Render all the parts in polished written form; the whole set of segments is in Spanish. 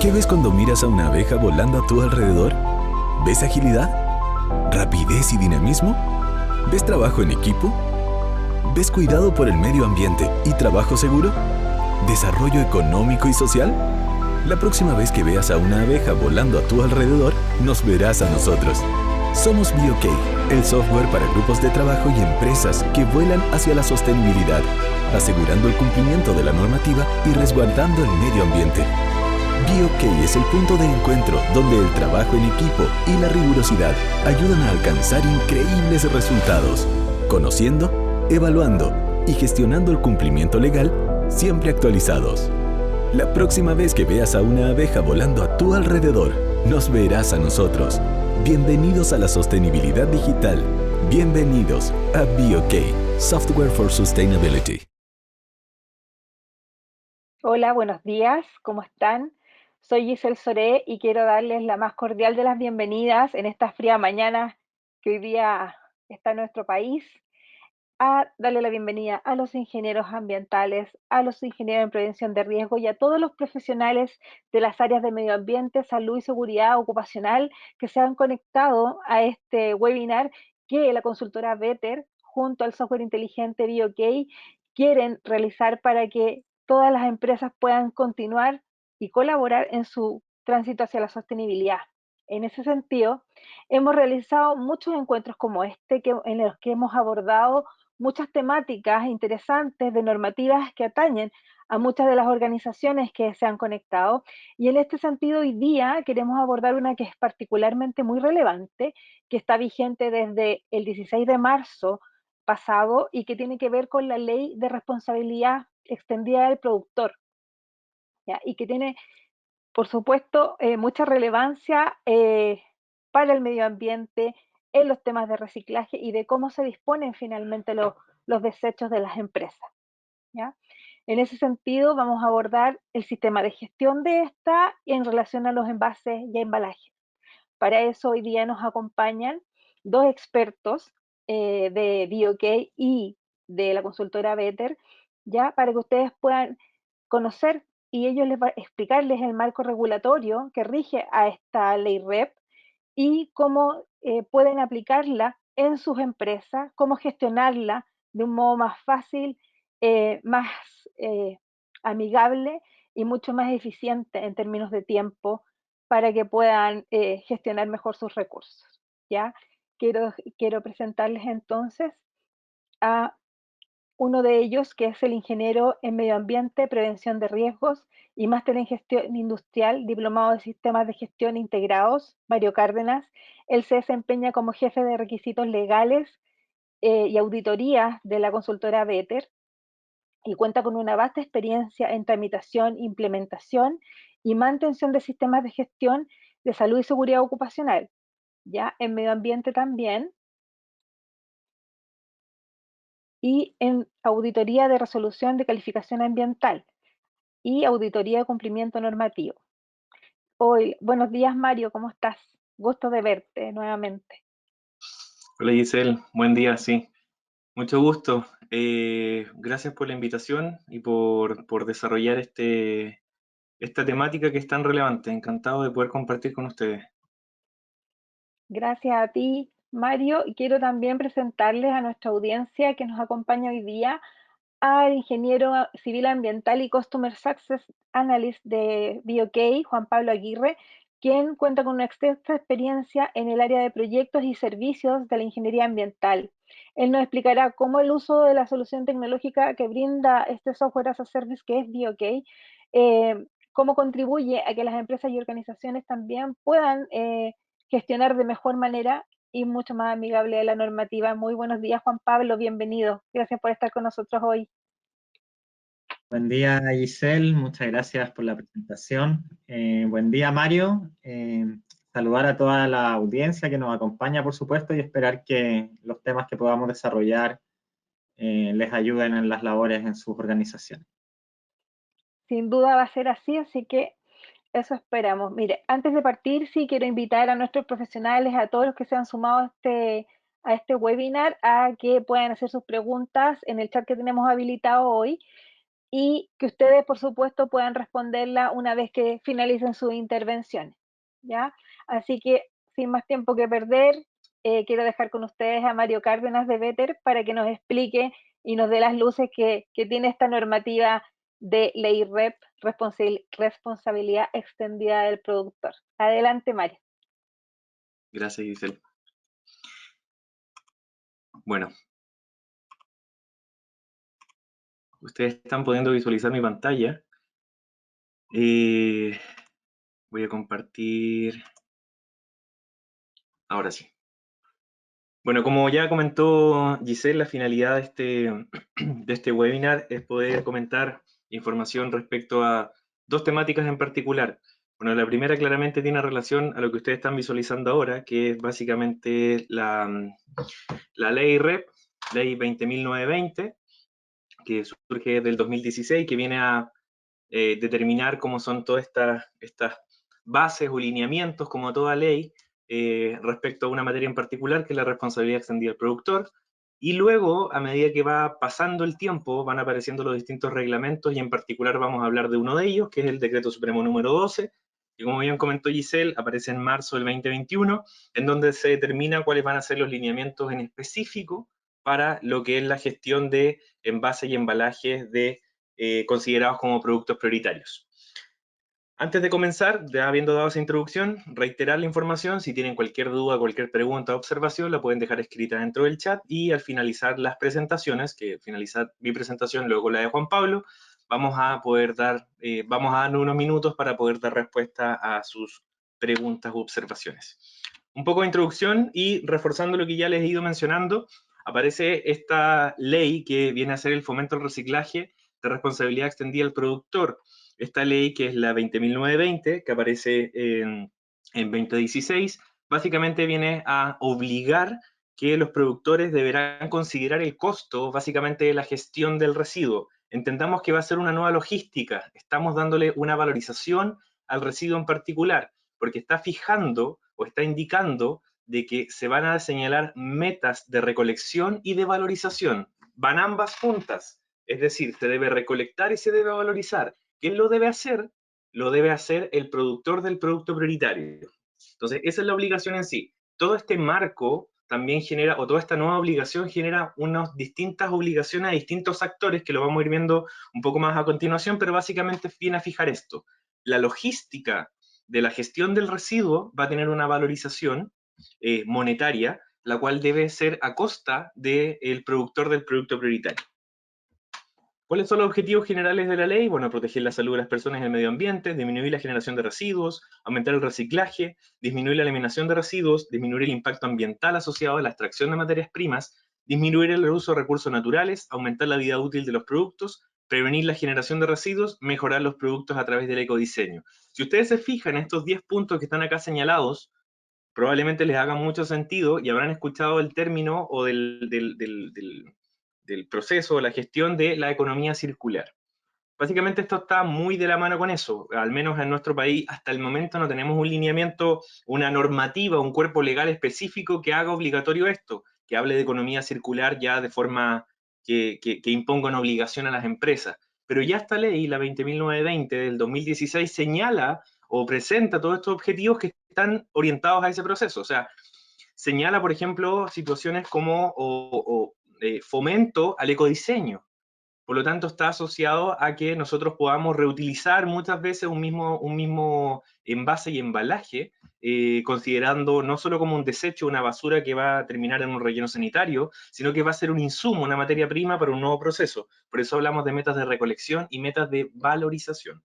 ¿Qué ves cuando miras a una abeja volando a tu alrededor? ¿Ves agilidad? ¿Rapidez y dinamismo? ¿Ves trabajo en equipo? ¿Ves cuidado por el medio ambiente y trabajo seguro? ¿Desarrollo económico y social? La próxima vez que veas a una abeja volando a tu alrededor, nos verás a nosotros. Somos BioK, el software para grupos de trabajo y empresas que vuelan hacia la sostenibilidad, asegurando el cumplimiento de la normativa y resguardando el medio ambiente. BioK es el punto de encuentro donde el trabajo en equipo y la rigurosidad ayudan a alcanzar increíbles resultados, conociendo, evaluando y gestionando el cumplimiento legal, siempre actualizados. La próxima vez que veas a una abeja volando a tu alrededor, nos verás a nosotros. Bienvenidos a la sostenibilidad digital. Bienvenidos a BioK, Software for Sustainability. Hola, buenos días, ¿cómo están? Soy Giselle Soré y quiero darles la más cordial de las bienvenidas en esta fría mañana que hoy día está en nuestro país, a darle la bienvenida a los ingenieros ambientales, a los ingenieros en prevención de riesgo y a todos los profesionales de las áreas de medio ambiente, salud y seguridad ocupacional que se han conectado a este webinar que la consultora Better junto al software inteligente BioK quieren realizar para que todas las empresas puedan continuar y colaborar en su tránsito hacia la sostenibilidad. En ese sentido, hemos realizado muchos encuentros como este en los que hemos abordado muchas temáticas interesantes de normativas que atañen a muchas de las organizaciones que se han conectado. Y en este sentido, hoy día queremos abordar una que es particularmente muy relevante, que está vigente desde el 16 de marzo pasado y que tiene que ver con la ley de responsabilidad extendida del productor, ¿ya? Y que tiene, por supuesto, mucha relevancia para el medio ambiente en los temas de reciclaje y de cómo se disponen finalmente los desechos de las empresas, ¿ya? En ese sentido, vamos a abordar el sistema de gestión de esta en relación a los envases y embalajes. Para eso hoy día nos acompañan dos expertos de BioK y de la consultora Better, ya para que ustedes puedan conocer y ellos les va a explicarles el marco regulatorio que rige a esta ley REP y cómo pueden aplicarla en sus empresas, cómo gestionarla de un modo más fácil, más amigable y mucho más eficiente en términos de tiempo para que puedan gestionar mejor sus recursos. ¿Ya? Quiero presentarles entonces a uno de ellos, que es el ingeniero en medio ambiente, prevención de riesgos y máster en gestión industrial, diplomado de sistemas de gestión integrados, Mario Cárdenas. Él se desempeña como jefe de requisitos legales y auditorías de la consultora Better y cuenta con una vasta experiencia en tramitación, implementación y mantención de sistemas de gestión de salud y seguridad ocupacional, ya en medio ambiente también, y en auditoría de resolución de calificación ambiental y auditoría de cumplimiento normativo. Hoy, buenos días Mario, ¿cómo estás? Gusto de verte nuevamente. Hola Giselle, buen día, sí. Mucho gusto. Gracias por la invitación y por desarrollar esta temática que es tan relevante. Encantado de poder compartir con ustedes. Gracias a ti, Mario, y quiero también presentarles a nuestra audiencia que nos acompaña hoy día al ingeniero civil ambiental y Customer Success Analyst de BioK, Juan Pablo Aguirre, quien cuenta con una extensa experiencia en el área de proyectos y servicios de la ingeniería ambiental. Él nos explicará cómo el uso de la solución tecnológica que brinda este software as a service que es BioK, cómo contribuye a que las empresas y organizaciones también puedan gestionar de mejor manera y mucho más amigable de la normativa. Muy buenos días, Juan Pablo, bienvenido. Gracias por estar con nosotros hoy. Buen día, Giselle. Muchas gracias por la presentación. Buen día, Mario. Saludar a toda la audiencia que nos acompaña, por supuesto, y esperar que los temas que podamos desarrollar les ayuden en las labores en sus organizaciones. Sin duda va a ser así, así que eso esperamos. Mire, antes de partir, sí quiero invitar a nuestros profesionales, a todos los que se han sumado a este webinar, a que puedan hacer sus preguntas en el chat que tenemos habilitado hoy. y que ustedes, por supuesto, puedan responderla una vez que finalicen sus intervenciones, ¿ya? Así que, sin más tiempo que perder, quiero dejar con ustedes a Mario Cárdenas de Better para que nos explique y nos dé las luces que tiene esta normativa de ley REP, responsabilidad extendida del productor. Adelante, Mario. Gracias, Giselle. Bueno, ustedes están pudiendo visualizar mi pantalla. Voy a compartir. Ahora sí. Bueno, como ya comentó Giselle, la finalidad de este webinar es poder comentar información respecto a dos temáticas en particular. Bueno, la primera claramente tiene relación a lo que ustedes están visualizando ahora, que es básicamente la ley REP, ley 20.920, que surge del 2016, que viene a determinar cómo son todas estas bases o lineamientos, como toda ley, respecto a una materia en particular, que es la responsabilidad extendida del productor. Y luego, a medida que va pasando el tiempo, van apareciendo los distintos reglamentos, y en particular vamos a hablar de uno de ellos, que es el Decreto Supremo número 12, que, como bien comentó Giselle, aparece en marzo del 2021, en donde se determina cuáles van a ser los lineamientos en específico para lo que es la gestión de envases y embalajes considerados como productos prioritarios. Antes de comenzar, ya habiendo dado esa introducción, reiterar la información. Si tienen cualquier duda, cualquier pregunta o observación, la pueden dejar escrita dentro del chat, y al finalizar las presentaciones, que finalizar mi presentación, luego la de Juan Pablo, vamos a dar unos minutos para poder dar respuesta a sus preguntas u observaciones. Un poco de introducción y reforzando lo que ya les he ido mencionando, aparece esta ley que viene a ser el fomento al reciclaje de responsabilidad extendida al productor. Esta ley, que es la 20.920, que aparece en 2016, básicamente viene a obligar que los productores deberán considerar el costo, básicamente, de la gestión del residuo. Entendamos que va a ser una nueva logística. Estamos dándole una valorización al residuo en particular, porque está fijando o está indicando de que se van a señalar metas de recolección y de valorización. Van ambas juntas. Es decir, se debe recolectar y se debe valorizar. ¿Quién lo debe hacer? Lo debe hacer el productor del producto prioritario. Entonces, esa es la obligación en sí. Todo este marco también genera, o toda esta nueva obligación genera unas distintas obligaciones a distintos actores, que lo vamos a ir viendo un poco más a continuación, pero básicamente viene a fijar esto. La logística de la gestión del residuo va a tener una valorización monetaria, la cual debe ser a costa del productor del producto prioritario. ¿Cuáles son los objetivos generales de la ley? Bueno, proteger la salud de las personas y el medio ambiente, disminuir la generación de residuos, aumentar el reciclaje, disminuir la eliminación de residuos, disminuir el impacto ambiental asociado a la extracción de materias primas, disminuir el uso de recursos naturales, aumentar la vida útil de los productos, prevenir la generación de residuos, mejorar los productos a través del ecodiseño. Si ustedes se fijan en estos 10 puntos que están acá señalados, probablemente les haga mucho sentido y habrán escuchado el término o del proceso, la gestión de la economía circular. Básicamente esto está muy de la mano con eso. Al menos en nuestro país hasta el momento no tenemos un lineamiento, una normativa, un cuerpo legal específico que haga obligatorio esto, que hable de economía circular ya de forma que imponga una obligación a las empresas. Pero ya esta ley, la 20.920 del 2016, señala o presenta todos estos objetivos que están orientados a ese proceso. O sea, señala, por ejemplo, situaciones como fomento al ecodiseño. Por lo tanto, está asociado a que nosotros podamos reutilizar muchas veces un mismo envase y embalaje, considerando no solo como un desecho, una basura que va a terminar en un relleno sanitario, sino que va a ser un insumo, una materia prima para un nuevo proceso. Por eso hablamos de metas de recolección y metas de valorización.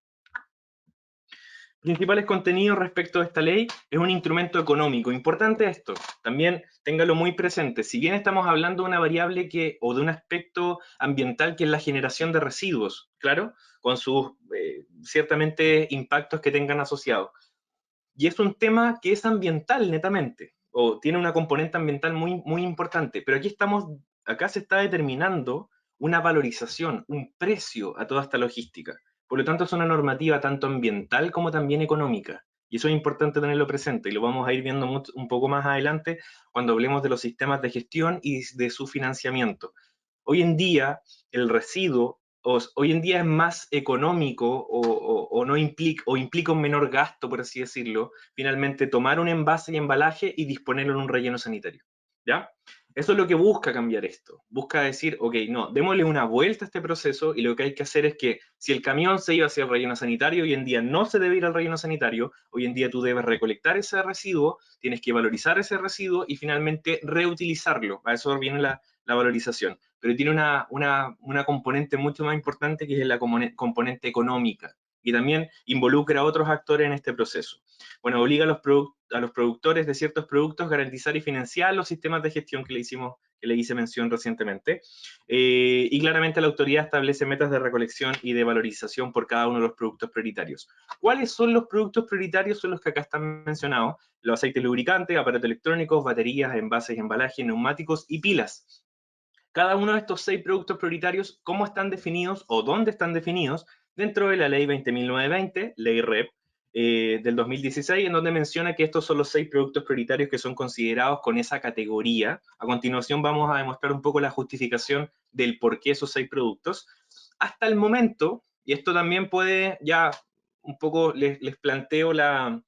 Principales contenidos respecto a esta ley: es un instrumento económico. Importante esto, también téngalo muy presente. Si bien estamos hablando de una variable o de un aspecto ambiental, que es la generación de residuos, claro, con sus ciertamente impactos que tengan asociados. Y es un tema que es ambiental netamente, o tiene una componente ambiental muy, muy importante. Pero acá se está determinando una valorización, un precio a toda esta logística. Por lo tanto, es una normativa tanto ambiental como también económica. Y eso es importante tenerlo presente, y lo vamos a ir viendo un poco más adelante cuando hablemos de los sistemas de gestión y de su financiamiento. Hoy en día, el residuo hoy en día es más económico o no implica, o implica un menor gasto, por así decirlo, finalmente tomar un envase y embalaje y disponerlo en un relleno sanitario, ¿ya? Eso es lo que busca cambiar esto. Busca decir, ok, no, démosle una vuelta a este proceso y lo que hay que hacer es que si el camión se iba hacia el relleno sanitario, hoy en día no se debe ir al relleno sanitario, hoy en día tú debes recolectar ese residuo, tienes que valorizar ese residuo y finalmente reutilizarlo. A eso viene la valorización. Pero tiene una componente mucho más importante que es la componente económica y también involucra a otros actores en este proceso. Bueno, obliga a los productores de ciertos productos a garantizar y financiar los sistemas de gestión que le hice mención recientemente. Y claramente la autoridad establece metas de recolección y de valorización por cada uno de los productos prioritarios. ¿Cuáles son los productos prioritarios? Son los que acá están mencionados: los aceites lubricantes, aparatos electrónicos, baterías, envases y embalajes, neumáticos y pilas. Cada uno de estos 6 productos prioritarios, ¿cómo están definidos o dónde están definidos? Dentro de la ley 20.920, ley REP, del 2016, en donde menciona que estos son los 6 productos prioritarios que son considerados con esa categoría. A continuación vamos a demostrar un poco la justificación del por qué esos 6 productos. Hasta el momento, y esto también puede, ya un poco les planteo la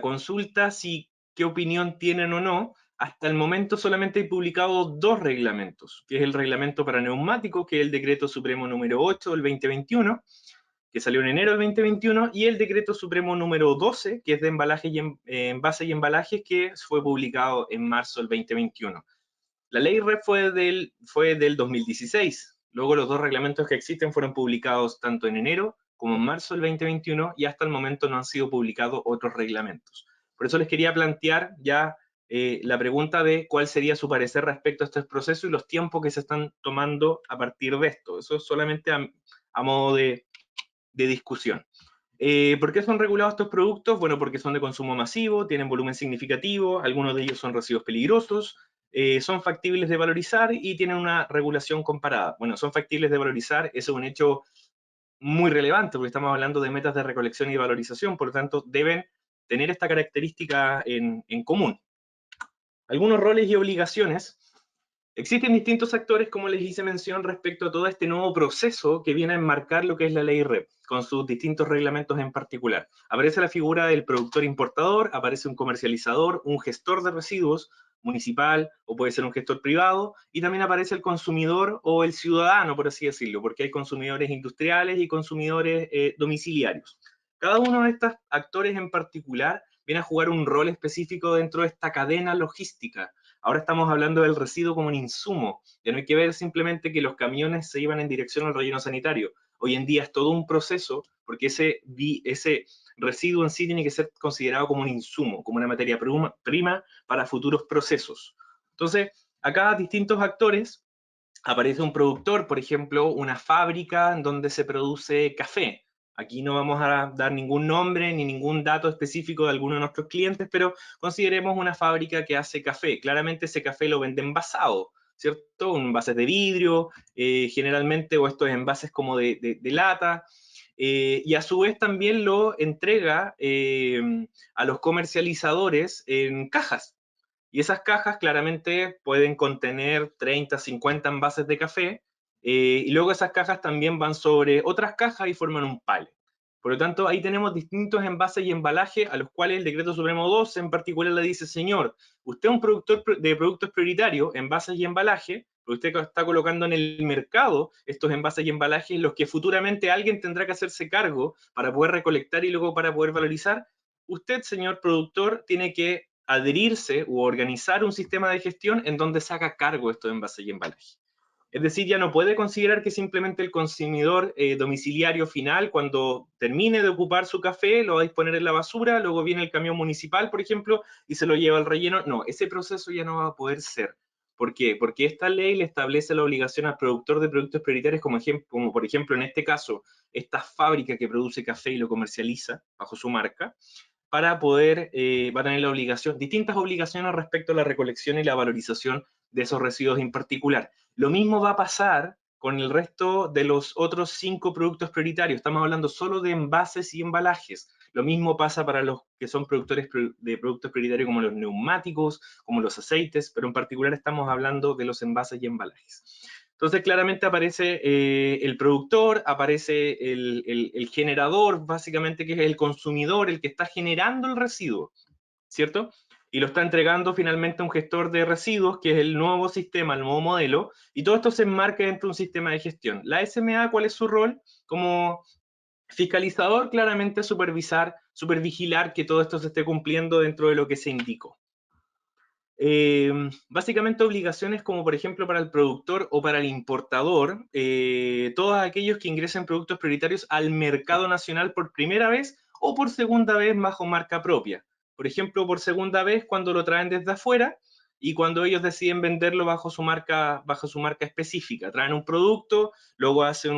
consulta, si qué opinión tienen o no. Hasta el momento solamente he publicado 2 reglamentos, que es el reglamento para neumáticos, que es el decreto supremo número 8 del 2021, que salió en enero del 2021, y el decreto supremo número 12, que es de embalaje y envases y embalajes, que fue publicado en marzo del 2021. La ley REP fue del 2016. Luego los 2 reglamentos que existen fueron publicados tanto en enero como en marzo del 2021, y hasta el momento no han sido publicados otros reglamentos. Por eso les quería plantear ya la pregunta de cuál sería su parecer respecto a estos procesos y los tiempos que se están tomando a partir de esto. Eso es solamente a modo de discusión. ¿Por qué son regulados estos productos? Bueno, porque son de consumo masivo, tienen volumen significativo, algunos de ellos son residuos peligrosos, son factibles de valorizar y tienen una regulación comparada. Bueno, son factibles de valorizar, eso es un hecho muy relevante porque estamos hablando de metas de recolección y valorización, por lo tanto deben tener esta característica en común. Algunos roles y obligaciones. Existen distintos actores, como les hice mención, respecto a todo este nuevo proceso que viene a enmarcar lo que es la ley REP, con sus distintos reglamentos en particular. Aparece la figura del productor importador, aparece un comercializador, un gestor de residuos municipal o puede ser un gestor privado, y también aparece el consumidor o el ciudadano, por así decirlo, porque hay consumidores industriales y consumidores domiciliarios. Cada uno de estos actores en particular viene a jugar un rol específico dentro de esta cadena logística. Ahora estamos hablando del residuo como un insumo. Ya no hay que ver simplemente que los camiones se iban en dirección al relleno sanitario. Hoy en día es todo un proceso porque ese residuo en sí tiene que ser considerado como un insumo, como una materia prima para futuros procesos. Entonces, acá distintos actores. Aparece un productor, por ejemplo, una fábrica en donde se produce café. Aquí no vamos a dar ningún nombre ni ningún dato específico de alguno de nuestros clientes, pero consideremos una fábrica que hace café. Claramente ese café lo vende envasado, ¿cierto? Envases de vidrio, generalmente, o estos envases como de lata, y a su vez también lo entrega a los comercializadores en cajas. Y esas cajas claramente pueden contener 30, 50 envases de café, y luego esas cajas también van sobre otras cajas y forman un pallet. Por lo tanto, ahí tenemos distintos envases y embalajes a los cuales el Decreto Supremo 2 en particular le dice: señor, usted es un productor de productos prioritarios, envases y embalajes, pero usted está colocando en el mercado estos envases y embalajes, los que futuramente alguien tendrá que hacerse cargo para poder recolectar y luego para poder valorizar. Usted, señor productor, tiene que adherirse u organizar un sistema de gestión en donde se haga cargo de estos envases y embalajes. Es decir, ya no puede considerar que simplemente el consumidor domiciliario final, cuando termine de ocupar su café, lo va a disponer en la basura, luego viene el camión municipal, por ejemplo, y se lo lleva al relleno. No, ese proceso ya no va a poder ser. ¿Por qué? Porque esta ley le establece la obligación al productor de productos prioritarios, como por ejemplo en este caso, esta fábrica que produce café y lo comercializa bajo su marca, para poder, va a tener la obligación, distintas obligaciones respecto a la recolección y la valorización de esos residuos en particular. Lo mismo va a pasar con el resto de los otros 5 productos prioritarios. Estamos hablando solo de envases y embalajes. Lo mismo pasa para los que son productores de productos prioritarios como los neumáticos, como los aceites, pero en particular estamos hablando de los envases y embalajes. Entonces claramente aparece el productor, aparece el generador, básicamente, que es el consumidor, el que está generando el residuo, ¿cierto? Y lo está entregando finalmente a un gestor de residuos, que es el nuevo sistema, el nuevo modelo, y todo esto se enmarca dentro de un sistema de gestión. La SMA, ¿cuál es su rol? Como fiscalizador, claramente supervisar, supervigilar que todo esto se esté cumpliendo dentro de lo que se indicó. Básicamente obligaciones como por ejemplo para el productor o para el importador, todos aquellos que ingresen productos prioritarios al mercado nacional por primera vez o por segunda vez bajo marca propia. Por ejemplo, por segunda vez cuando lo traen desde afuera y cuando ellos deciden venderlo bajo su marca específica. Traen un producto, luego hacen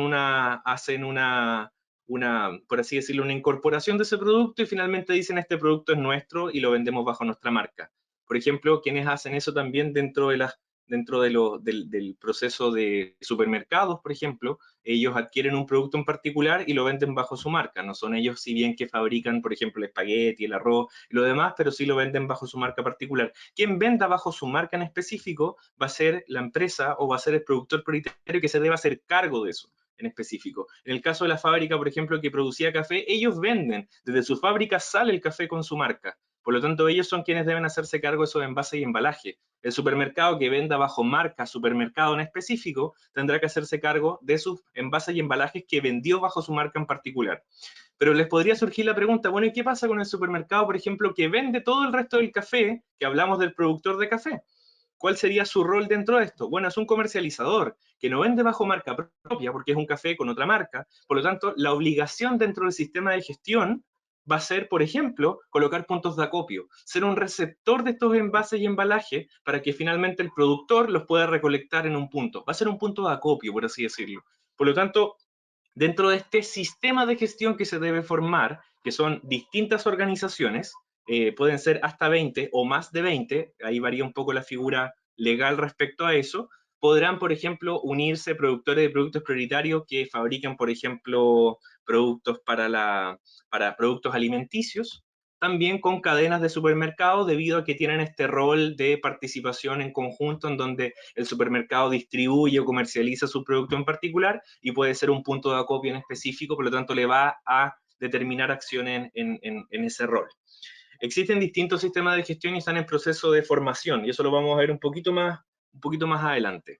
por así decirlo, una incorporación de ese producto y finalmente dicen este producto es nuestro y lo vendemos bajo nuestra marca. Por ejemplo, quienes hacen eso también dentro del proceso de supermercados, por ejemplo, ellos adquieren un producto en particular y lo venden bajo su marca. No son ellos, si bien que fabrican, por ejemplo, el espagueti, el arroz y lo demás, pero sí lo venden bajo su marca particular. Quien venda bajo su marca en específico va a ser la empresa o va a ser el productor prioritario que se debe hacer cargo de eso en específico. En el caso de la fábrica, por ejemplo, que producía café, ellos venden, desde su fábrica sale el café con su marca. Por lo tanto, ellos son quienes deben hacerse cargo de esos envases y embalajes. El supermercado que venda bajo marca supermercado en específico tendrá que hacerse cargo de sus envases y embalajes que vendió bajo su marca en particular. Pero les podría surgir la pregunta, bueno, ¿y qué pasa con el supermercado, por ejemplo, que vende todo el resto del café, que hablamos del productor de café? ¿Cuál sería su rol dentro de esto? Bueno, es un comercializador que no vende bajo marca propia porque es un café con otra marca. Por lo tanto, la obligación dentro del sistema de gestión va a ser, por ejemplo, colocar puntos de acopio, ser un receptor de estos envases y embalajes para que finalmente el productor los pueda recolectar en un punto. Va a ser un punto de acopio, por así decirlo. Por lo tanto, dentro de este sistema de gestión que se debe formar, que son distintas organizaciones, pueden ser hasta 20 o más de 20, ahí varía un poco la figura legal respecto a eso, podrán, por ejemplo, unirse productores de productos prioritarios que fabrican, por ejemplo, productos para productos alimenticios, también con cadenas de supermercados debido a que tienen este rol de participación en conjunto en donde el supermercado distribuye o comercializa su producto en particular y puede ser un punto de acopio en específico, por lo tanto le va a determinar acción en ese rol. Existen distintos sistemas de gestión y están en proceso de formación y eso lo vamos a ver un poquito más adelante.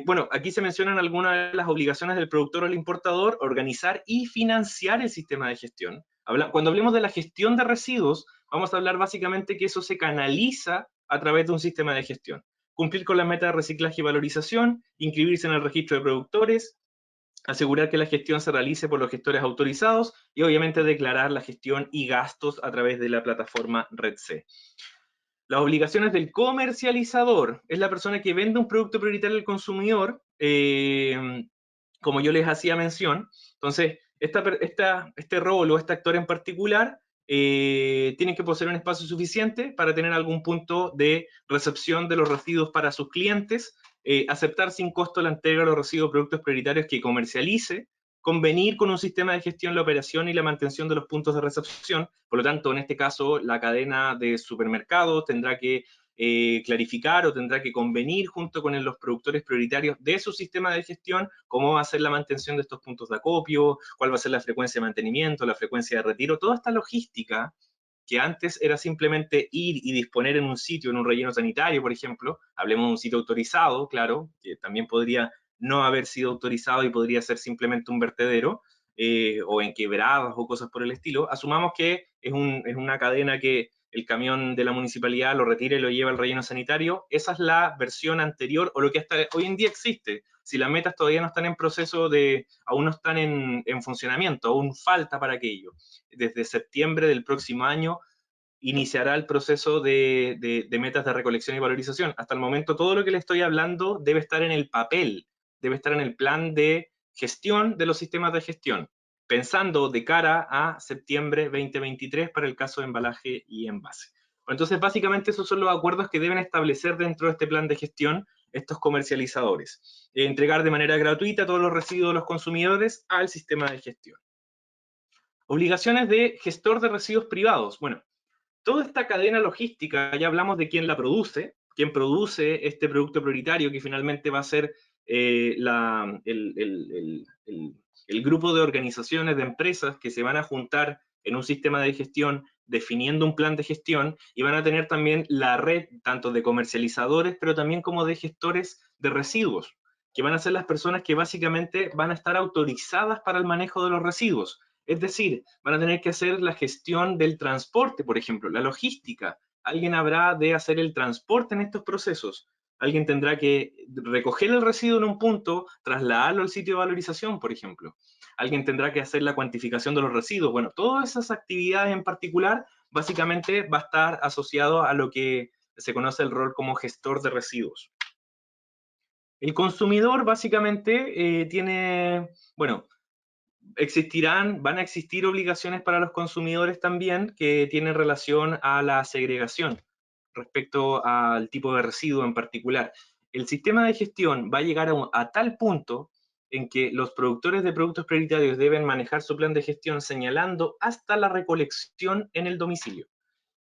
Bueno, aquí se mencionan algunas de las obligaciones del productor o el importador: organizar y financiar el sistema de gestión. Cuando hablemos de la gestión de residuos, vamos a hablar básicamente que eso se canaliza a través de un sistema de gestión. Cumplir con las metas de reciclaje y valorización, inscribirse en el registro de productores, asegurar que la gestión se realice por los gestores autorizados y obviamente declarar la gestión y gastos a través de la plataforma RedC. Las obligaciones del comercializador es la persona que vende un producto prioritario al consumidor, como yo les hacía mención. Entonces, este rol o este actor en particular tiene que poseer un espacio suficiente para tener algún punto de recepción de los residuos para sus clientes, aceptar sin costo la entrega de los residuos de productos prioritarios que comercialice, convenir con un sistema de gestión la operación y la mantención de los puntos de recepción. Por lo tanto, en este caso, la cadena de supermercados tendrá que clarificar o tendrá que convenir junto con los productores prioritarios de su sistema de gestión cómo va a ser la mantención de estos puntos de acopio, cuál va a ser la frecuencia de mantenimiento, la frecuencia de retiro, toda esta logística que antes era simplemente ir y disponer en un sitio, en un relleno sanitario, por ejemplo. Hablemos de un sitio autorizado, claro, que también podría no haber sido autorizado y podría ser simplemente un vertedero, o en quebradas o cosas por el estilo. Asumamos que es una cadena que el camión de la municipalidad lo retira y lo lleva al relleno sanitario. Esa es la versión anterior o lo que hasta hoy en día existe. Si las metas todavía no están en proceso aún no están en funcionamiento, aún falta para aquello. Desde septiembre del próximo año iniciará el proceso de metas de recolección y valorización. Hasta el momento todo lo que le estoy hablando debe estar en el papel, debe estar en el plan de gestión de los sistemas de gestión, pensando de cara a septiembre 2023 para el caso de embalaje y envase. Entonces, básicamente esos son los acuerdos que deben establecer dentro de este plan de gestión estos comercializadores. Entregar de manera gratuita todos los residuos de los consumidores al sistema de gestión. Obligaciones de gestor de residuos privados. Bueno, toda esta cadena logística, ya hablamos de quién la produce, quién produce este producto prioritario que finalmente va a ser el grupo de organizaciones, de empresas que se van a juntar en un sistema de gestión definiendo un plan de gestión, y van a tener también la red tanto de comercializadores, pero también como de gestores de residuos, que van a ser las personas que básicamente van a estar autorizadas para el manejo de los residuos. Es decir, van a tener que hacer la gestión del transporte, por ejemplo, la logística. Alguien habrá de hacer el transporte en estos procesos. Alguien tendrá que recoger el residuo en un punto, trasladarlo al sitio de valorización, por ejemplo. Alguien tendrá que hacer la cuantificación de los residuos. Bueno, todas esas actividades en particular, básicamente va a estar asociado a lo que se conoce el rol como gestor de residuos. El consumidor básicamente bueno, van a existir obligaciones para los consumidores también que tienen relación a la segregación respecto al tipo de residuo en particular. El sistema de gestión va a llegar a tal punto en que los productores de productos prioritarios deben manejar su plan de gestión señalando hasta la recolección en el domicilio.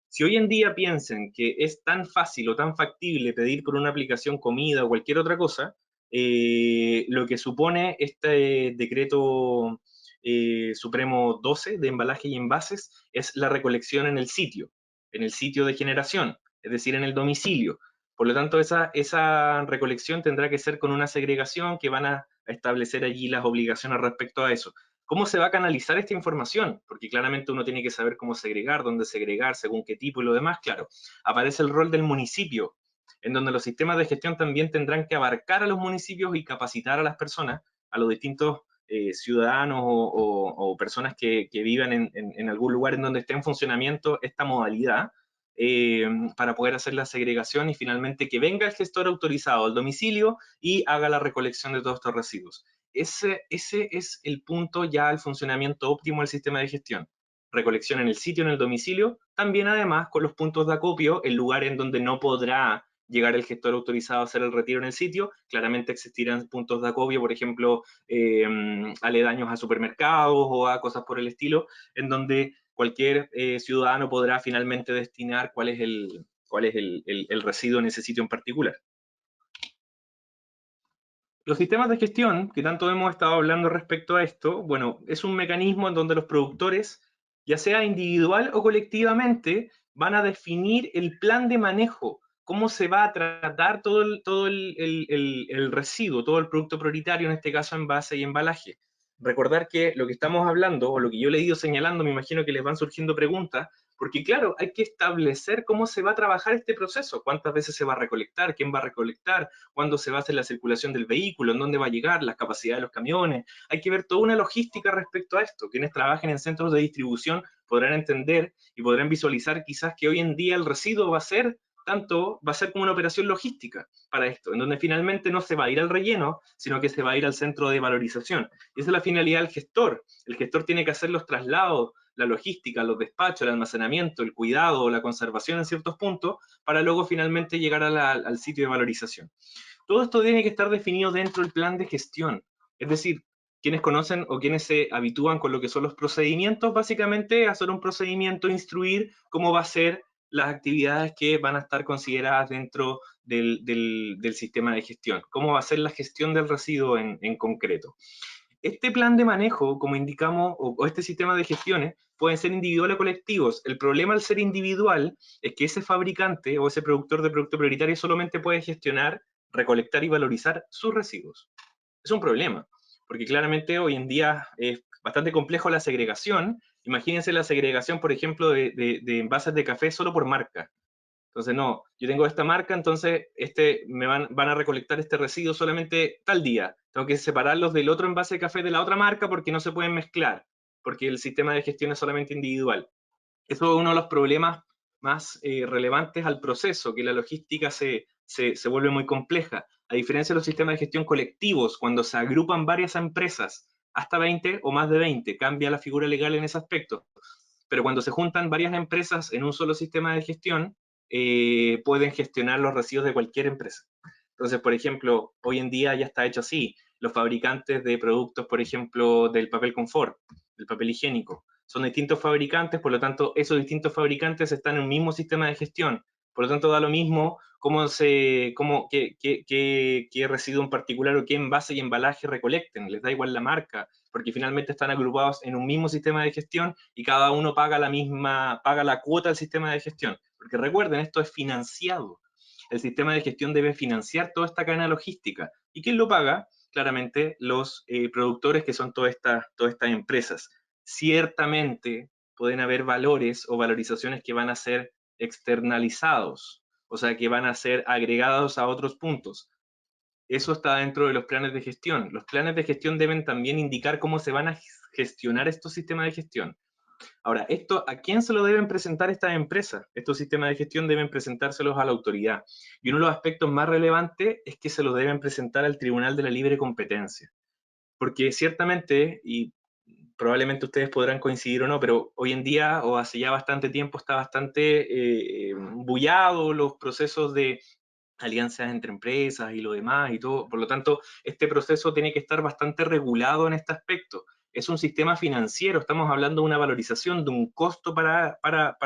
Si hoy en día piensan que es tan fácil o tan factible pedir por una aplicación comida o cualquier otra cosa, lo que supone este decreto Supremo 12 de embalaje y envases es la recolección en el sitio de generación, es decir, en el domicilio. Por lo tanto, esa recolección tendrá que ser con una segregación que van a establecer allí las obligaciones respecto a eso. ¿Cómo se va a canalizar esta información? Porque claramente uno tiene que saber cómo segregar, dónde segregar, según qué tipo y lo demás. Claro, aparece el rol del municipio, en donde los sistemas de gestión también tendrán que abarcar a los municipios y capacitar a las personas, a los distintos ciudadanos o personas que vivan en algún lugar en donde esté en funcionamiento esta modalidad, para poder hacer la segregación y finalmente que venga el gestor autorizado al domicilio y haga la recolección de todos estos residuos. Ese es el punto ya al funcionamiento óptimo del sistema de gestión. Recolección en el sitio, en el domicilio, también además con los puntos de acopio, el lugar en donde no podrá llegar el gestor autorizado a hacer el retiro en el sitio. Claramente existirán puntos de acopio, por ejemplo, aledaños a supermercados o a cosas por el estilo, en donde cualquier ciudadano podrá finalmente destinar cuál es el residuo en ese sitio en particular. Los sistemas de gestión, que tanto hemos estado hablando respecto a esto, bueno, es un mecanismo en donde los productores, ya sea individual o colectivamente, van a definir el plan de manejo, cómo se va a tratar todo el residuo, todo el producto prioritario, en este caso envase y embalaje. Recordar que lo que estamos hablando, o lo que yo le he ido señalando, me imagino que les van surgiendo preguntas, porque claro, hay que establecer cómo se va a trabajar este proceso, cuántas veces se va a recolectar, quién va a recolectar, cuándo se va a hacer la circulación del vehículo, en dónde va a llegar, las capacidades de los camiones. Hay que ver toda una logística respecto a esto. Quienes trabajen en centros de distribución podrán entender y podrán visualizar quizás que hoy en día el residuo va a ser como una operación logística para esto, en donde finalmente no se va a ir al relleno, sino que se va a ir al centro de valorización. Y esa es la finalidad del gestor. El gestor tiene que hacer los traslados, la logística, los despachos, el almacenamiento, el cuidado, la conservación en ciertos puntos, para luego finalmente llegar al sitio de valorización. Todo esto tiene que estar definido dentro del plan de gestión. Es decir, quienes conocen o quienes se habitúan con lo que son los procedimientos, básicamente hacer un procedimiento, instruir cómo va a ser las actividades que van a estar consideradas dentro del sistema de gestión. ¿Cómo va a ser la gestión del residuo en concreto? Este plan de manejo, como indicamos, o este sistema de gestiones, pueden ser individuales o colectivos. El problema al ser individual es que ese fabricante o ese productor de producto prioritario solamente puede gestionar, recolectar y valorizar sus residuos. Es un problema, porque claramente hoy en día es bastante complejo la segregación. Imagínense la segregación, por ejemplo, de envases de café solo por marca. Entonces, no, yo tengo esta marca, entonces van a recolectar este residuo solamente tal día. Tengo que separarlos del otro envase de café de la otra marca porque no se pueden mezclar, porque el sistema de gestión es solamente individual. Eso es uno de los problemas más relevantes al proceso, que la logística se vuelve muy compleja. A diferencia de los sistemas de gestión colectivos, cuando se agrupan varias empresas, hasta 20 o más de 20, cambia la figura legal en ese aspecto. Pero cuando se juntan varias empresas en un solo sistema de gestión, pueden gestionar los residuos de cualquier empresa. Entonces, por ejemplo, hoy en día ya está hecho así. Los fabricantes de productos, por ejemplo, del papel confort, del papel higiénico, son distintos fabricantes, por lo tanto, esos distintos fabricantes están en un mismo sistema de gestión. Por lo tanto, da lo mismo qué residuo en particular o qué envase y embalaje recolecten, les da igual la marca, porque finalmente están agrupados en un mismo sistema de gestión y cada uno paga la cuota del sistema de gestión. Porque recuerden, esto es financiado. El sistema de gestión debe financiar toda esta cadena logística. ¿Y quién lo paga? Claramente los productores, que son todas estas empresas. Ciertamente pueden haber valores o valorizaciones que van a ser externalizados, o sea, que van a ser agregados a otros puntos. Eso está dentro de los planes de gestión. Los planes de gestión deben también indicar cómo se van a gestionar estos sistemas de gestión. Ahora, ¿a quién se lo deben presentar estas empresas? Estos sistemas de gestión deben presentárselos a la autoridad. Y uno de los aspectos más relevantes es que se los deben presentar al Tribunal de la Libre Competencia. Porque ciertamente, y probablemente ustedes podrán coincidir o no, pero hoy en día, o hace ya bastante tiempo, está bastante bullado los procesos de alianzas entre empresas y lo demás y todo. Por lo tanto, este proceso tiene que estar bastante regulado en este aspecto. Es un sistema financiero, estamos hablando de una valorización, de un costo para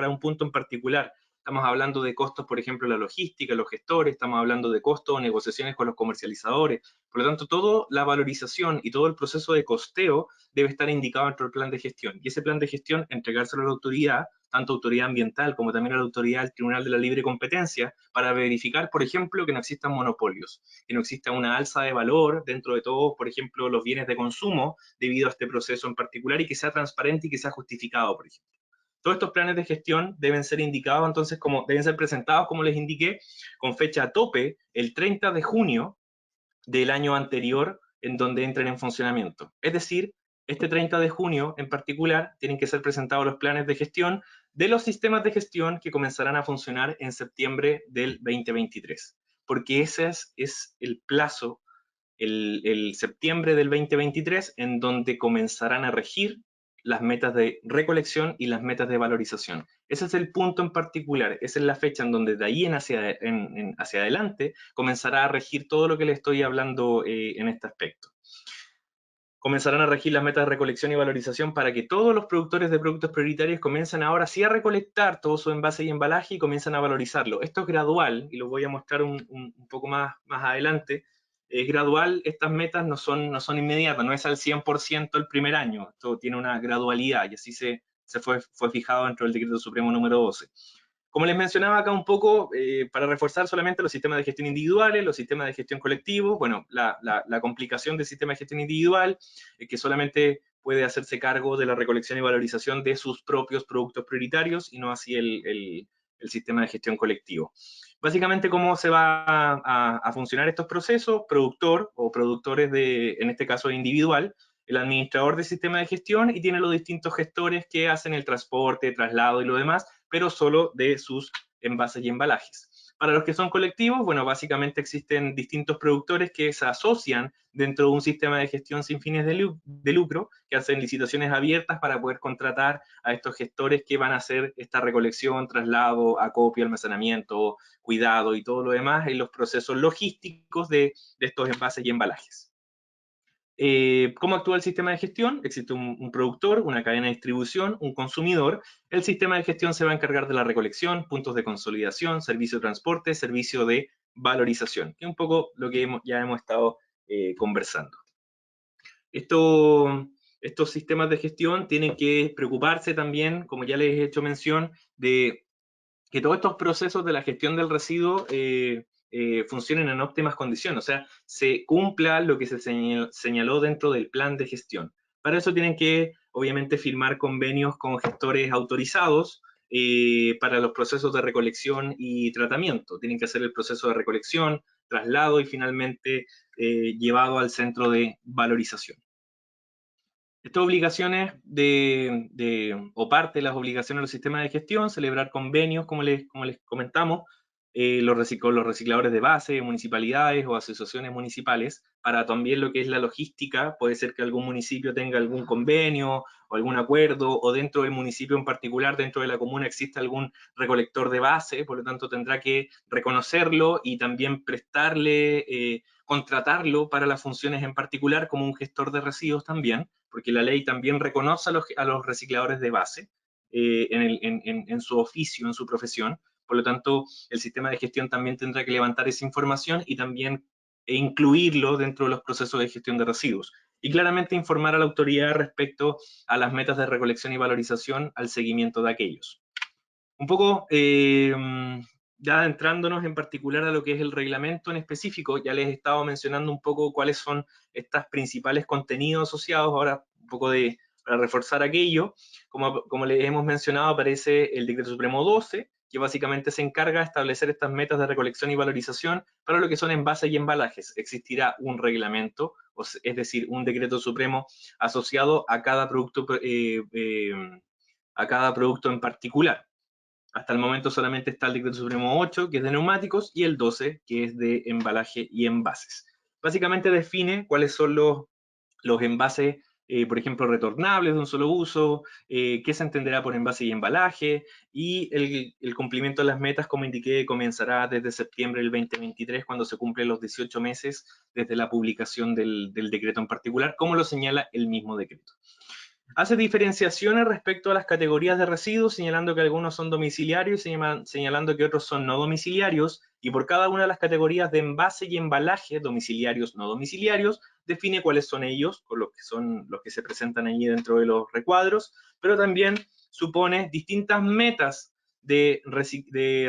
un punto en particular. Estamos hablando de costos, por ejemplo, la logística, los gestores, estamos hablando de costos o negociaciones con los comercializadores. Por lo tanto, toda la valorización y todo el proceso de costeo debe estar indicado dentro del plan de gestión. Y ese plan de gestión, entregárselo a la autoridad, tanto autoridad ambiental como también a la autoridad del Tribunal de la Libre Competencia, para verificar, por ejemplo, que no existan monopolios, que no exista una alza de valor dentro de todos, por ejemplo, los bienes de consumo debido a este proceso en particular y que sea transparente y que sea justificado, por ejemplo. Todos estos planes de gestión deben ser indicados, entonces, deben ser presentados, como les indiqué, con fecha a tope, el 30 de junio del año anterior en donde entren en funcionamiento. Es decir, este 30 de junio en particular tienen que ser presentados los planes de gestión de los sistemas de gestión que comenzarán a funcionar en septiembre del 2023. Porque ese es el plazo, el septiembre del 2023, en donde comenzarán a regir las metas de recolección y las metas de valorización. Ese es el punto en particular, esa es la fecha en donde de ahí hacia adelante comenzará a regir todo lo que les estoy hablando en este aspecto. Comenzarán a regir las metas de recolección y valorización para que todos los productores de productos prioritarios comiencen ahora sí a recolectar todo su envase y embalaje y comiencen a valorizarlo. Esto es gradual y lo voy a mostrar un poco más adelante. Es gradual, estas metas no son inmediatas, no es al 100% el primer año, esto tiene una gradualidad y así se fue fijado dentro del Decreto Supremo número 12. Como les mencionaba acá un poco, para reforzar solamente los sistemas de gestión individuales, los sistemas de gestión colectivos, bueno, la complicación del sistema de gestión individual, que solamente puede hacerse cargo de la recolección y valorización de sus propios productos prioritarios y no así el sistema de gestión colectivo. Básicamente, ¿cómo se va a funcionar estos procesos? Productor o productores en este caso individual, el administrador del sistema de gestión y tiene los distintos gestores que hacen el transporte, traslado y lo demás, pero solo de sus envases y embalajes. Para los que son colectivos, bueno, básicamente existen distintos productores que se asocian dentro de un sistema de gestión sin fines de lucro, que hacen licitaciones abiertas para poder contratar a estos gestores que van a hacer esta recolección, traslado, acopio, almacenamiento, cuidado y todo lo demás en los procesos logísticos de estos envases y embalajes. ¿Cómo actúa el sistema de gestión? Existe un productor, una cadena de distribución, un consumidor. El sistema de gestión se va a encargar de la recolección, puntos de consolidación, servicio de transporte, servicio de valorización, que es un poco lo que ya hemos estado conversando. Estos sistemas de gestión tienen que preocuparse también, como ya les he hecho mención, de que todos estos procesos de la gestión del residuo funcionen en óptimas condiciones, o sea, se cumpla lo que se señaló dentro del plan de gestión. Para eso tienen que, obviamente, firmar convenios con gestores autorizados para los procesos de recolección y tratamiento. Tienen que hacer el proceso de recolección, traslado y finalmente llevado al centro de valorización. Estas obligaciones o parte de las obligaciones de los sistemas de gestión, celebrar convenios, como les comentamos, con los recicladores de base, municipalidades o asociaciones municipales, para también lo que es la logística. Puede ser que algún municipio tenga algún convenio o algún acuerdo, o dentro del municipio en particular, dentro de la comuna, existe algún recolector de base, por lo tanto tendrá que reconocerlo y también prestarle, contratarlo para las funciones en particular como un gestor de residuos también, porque la ley también reconoce a los recicladores de base en su oficio, en su profesión. por lo tanto el sistema de gestión también tendrá que levantar esa información y también incluirlo dentro de los procesos de gestión de residuos. Y claramente informar a la autoridad respecto a las metas de recolección y valorización al seguimiento de aquellos. Un poco, ya adentrándonos en particular a lo que es el reglamento en específico, ya les he estado mencionando un poco cuáles son estos principales contenidos asociados, ahora un poco para reforzar aquello, como les hemos mencionado, aparece el Decreto Supremo 12, que básicamente se encarga de establecer estas metas de recolección y valorización para lo que son envases y embalajes. Existirá un reglamento, es decir, un Decreto Supremo asociado a cada producto en particular. Hasta el momento solamente está el Decreto Supremo 8, que es de neumáticos, y el 12, que es de embalaje y envases. Básicamente define cuáles son los envases, por ejemplo, retornables de un solo uso, qué se entenderá por envase y embalaje, y el cumplimiento de las metas, como indiqué, comenzará desde septiembre del 2023, cuando se cumplen los 18 meses desde la publicación del decreto en particular, como lo señala el mismo decreto. Hace diferenciaciones respecto a las categorías de residuos, señalando que algunos son domiciliarios y señalando que otros son no domiciliarios, y por cada una de las categorías de envase y embalaje, domiciliarios, no domiciliarios, define cuáles son ellos, con los que son los que se presentan allí dentro de los recuadros, pero también supone distintas metas de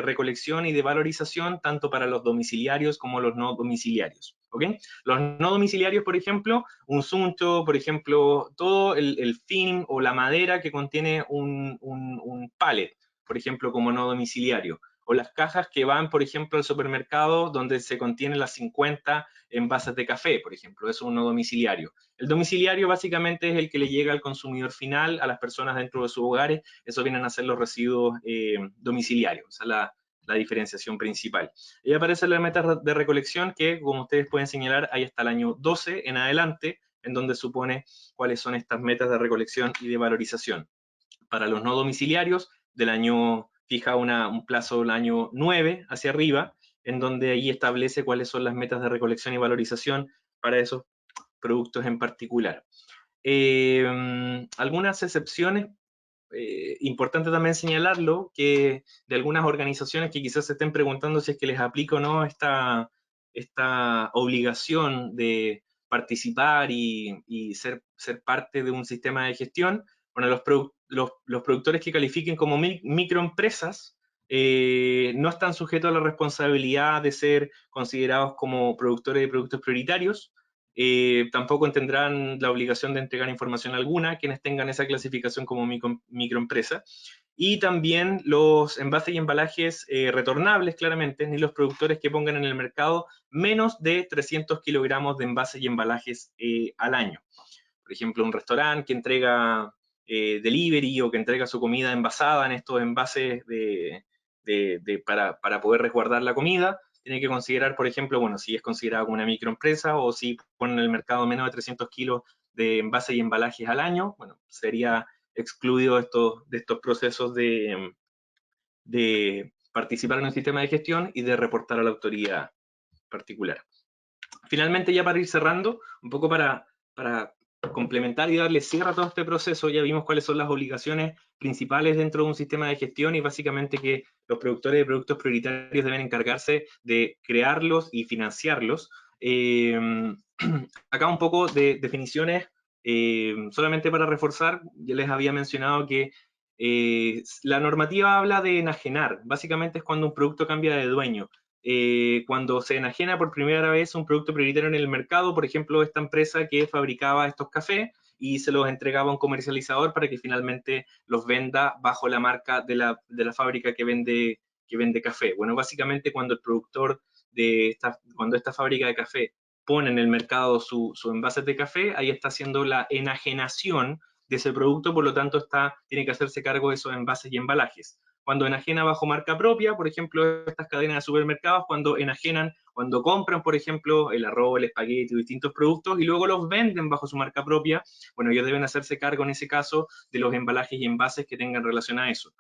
recolección y de valorización, tanto para los domiciliarios como los no domiciliarios. ¿Okay? Los no domiciliarios, por ejemplo, un suncho, por ejemplo, todo el film o la madera que contiene un pallet, por ejemplo, como no domiciliario. O las cajas que van, por ejemplo, al supermercado donde se contienen las 50 envases de café, por ejemplo, eso es un no domiciliario. El domiciliario básicamente es el que le llega al consumidor final, a las personas dentro de sus hogares, eso vienen a ser los residuos domiciliarios, esa es la diferenciación principal. Y aparece la meta de recolección que, como ustedes pueden señalar, hay hasta el año 12 en adelante, en donde supone cuáles son estas metas de recolección y de valorización. Para los no domiciliarios, del año fija un plazo del año 9 hacia arriba, en donde ahí establece cuáles son las metas de recolección y valorización para esos productos en particular. Algunas excepciones, importante también señalarlo, que de algunas organizaciones que quizás se estén preguntando si es que les aplica o no esta obligación de participar y ser parte de un sistema de gestión. Bueno, los productores que califiquen como microempresas no están sujetos a la responsabilidad de ser considerados como productores de productos prioritarios. Tampoco tendrán la obligación de entregar información alguna quienes tengan esa clasificación como microempresa. Y también los envases y embalajes retornables, claramente, ni los productores que pongan en el mercado menos de 300 kilogramos de envases y embalajes al año. Por ejemplo, un restaurante que entrega delivery o que entrega su comida envasada en estos envases para poder resguardar la comida, tiene que considerar, por ejemplo, bueno, si es considerado como una microempresa o si pone en el mercado menos de 300 kilos de envases y embalajes al año, bueno, sería excluido de estos procesos de participar en un sistema de gestión y de reportar a la autoridad particular. Finalmente, ya para ir cerrando, un poco para complementar y darle cierre a todo este proceso, ya vimos cuáles son las obligaciones principales dentro de un sistema de gestión y básicamente que los productores de productos prioritarios deben encargarse de crearlos y financiarlos. Acá un poco de definiciones, solamente para reforzar, ya les había mencionado que la normativa habla de enajenar, básicamente es cuando un producto cambia de dueño. Cuando se enajena por primera vez un producto prioritario en el mercado, por ejemplo, esta empresa que fabricaba estos cafés y se los entregaba a un comercializador para que finalmente los venda bajo la marca de la fábrica que vende café. Bueno, básicamente cuando el productor cuando esta fábrica de café pone en el mercado su envase de café, ahí está haciendo la enajenación de ese producto, por lo tanto tiene que hacerse cargo de esos envases y embalajes. Cuando enajena bajo marca propia, por ejemplo, estas cadenas de supermercados, cuando compran, por ejemplo, el arroz, el espagueti, distintos productos, y luego los venden bajo su marca propia, bueno, ellos deben hacerse cargo en ese caso de los embalajes y envases que tengan relación a eso.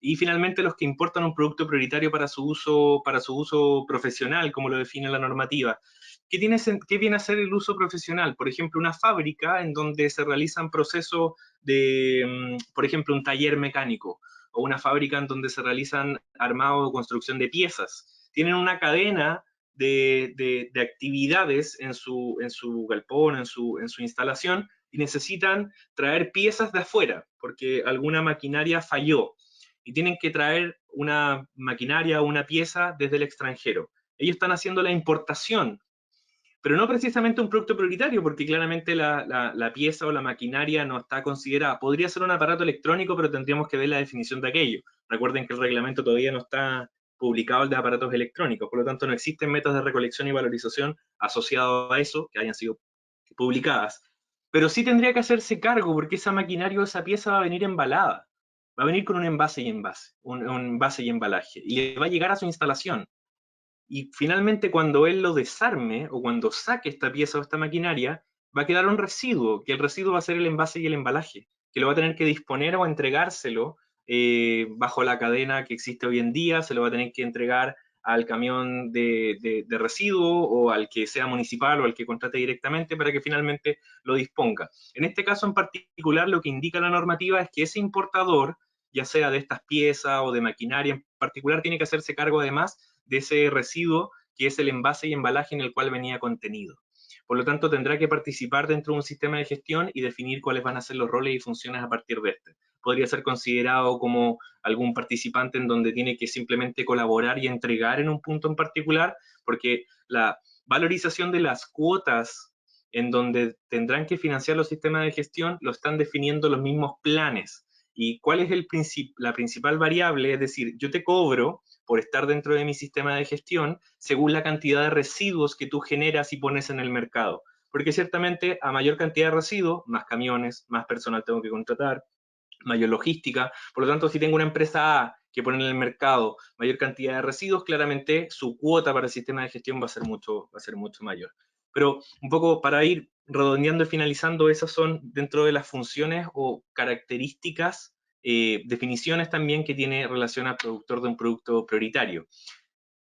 Y finalmente los que importan un producto prioritario para su uso profesional, como lo define la normativa. ¿Qué viene a ser el uso profesional? Por ejemplo, una fábrica en donde se realizan procesos por ejemplo, un taller mecánico o una fábrica en donde se realizan armado o construcción de piezas. Tienen una cadena de actividades en su galpón, en su instalación, y necesitan traer piezas de afuera, porque alguna maquinaria falló, y tienen que traer una maquinaria o una pieza desde el extranjero. Ellos están haciendo la importación, pero no precisamente un producto prioritario, porque claramente la pieza o la maquinaria no está considerada. Podría ser un aparato electrónico, pero tendríamos que ver la definición de aquello. Recuerden que el reglamento todavía no está publicado el de aparatos electrónicos, por lo tanto no existen metas de recolección y valorización asociadas a eso que hayan sido publicadas. Pero sí tendría que hacerse cargo, porque esa maquinaria o esa pieza va a venir embalada. Va a venir con un envase y un envase y embalaje, y le va a llegar a su instalación. Y finalmente, cuando él lo desarme o cuando saque esta pieza o esta maquinaria, va a quedar un residuo, que el residuo va a ser el envase y el embalaje, que lo va a tener que disponer o entregárselo bajo la cadena que existe hoy en día, se lo va a tener que entregar al camión de residuo o al que sea municipal o al que contrate directamente para que finalmente lo disponga. En este caso en particular, lo que indica la normativa es que ese importador, ya sea de estas piezas o de maquinaria en particular, tiene que hacerse cargo además de ese residuo que es el envase y embalaje en el cual venía contenido. Por lo tanto, tendrá que participar dentro de un sistema de gestión y definir cuáles van a ser los roles y funciones a partir de este. Podría ser considerado como algún participante en donde tiene que simplemente colaborar y entregar en un punto en particular, porque la valorización de las cuotas en donde tendrán que financiar los sistemas de gestión lo están definiendo los mismos planes. ¿Y cuál es la principal variable? Es decir, yo te cobro por estar dentro de mi sistema de gestión según la cantidad de residuos que tú generas y pones en el mercado. Porque ciertamente a mayor cantidad de residuos, más camiones, más personal tengo que contratar, mayor logística. Por lo tanto, si tengo una empresa A que pone en el mercado mayor cantidad de residuos, claramente su cuota para el sistema de gestión va a ser mucho mayor. Pero un poco para ir redondeando y finalizando, esas son dentro de las funciones o características, definiciones también que tiene relación al productor de un producto prioritario.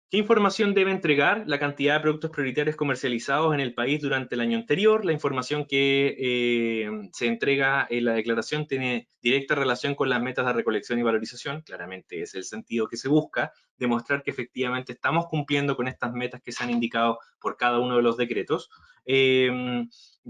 ¿Qué información debe entregar? La cantidad de productos prioritarios comercializados en el país durante el año anterior. La información que se entrega en la declaración tiene directa relación con las metas de recolección y valorización. Claramente es el sentido que se busca, demostrar que efectivamente estamos cumpliendo con estas metas que se han indicado por cada uno de los decretos.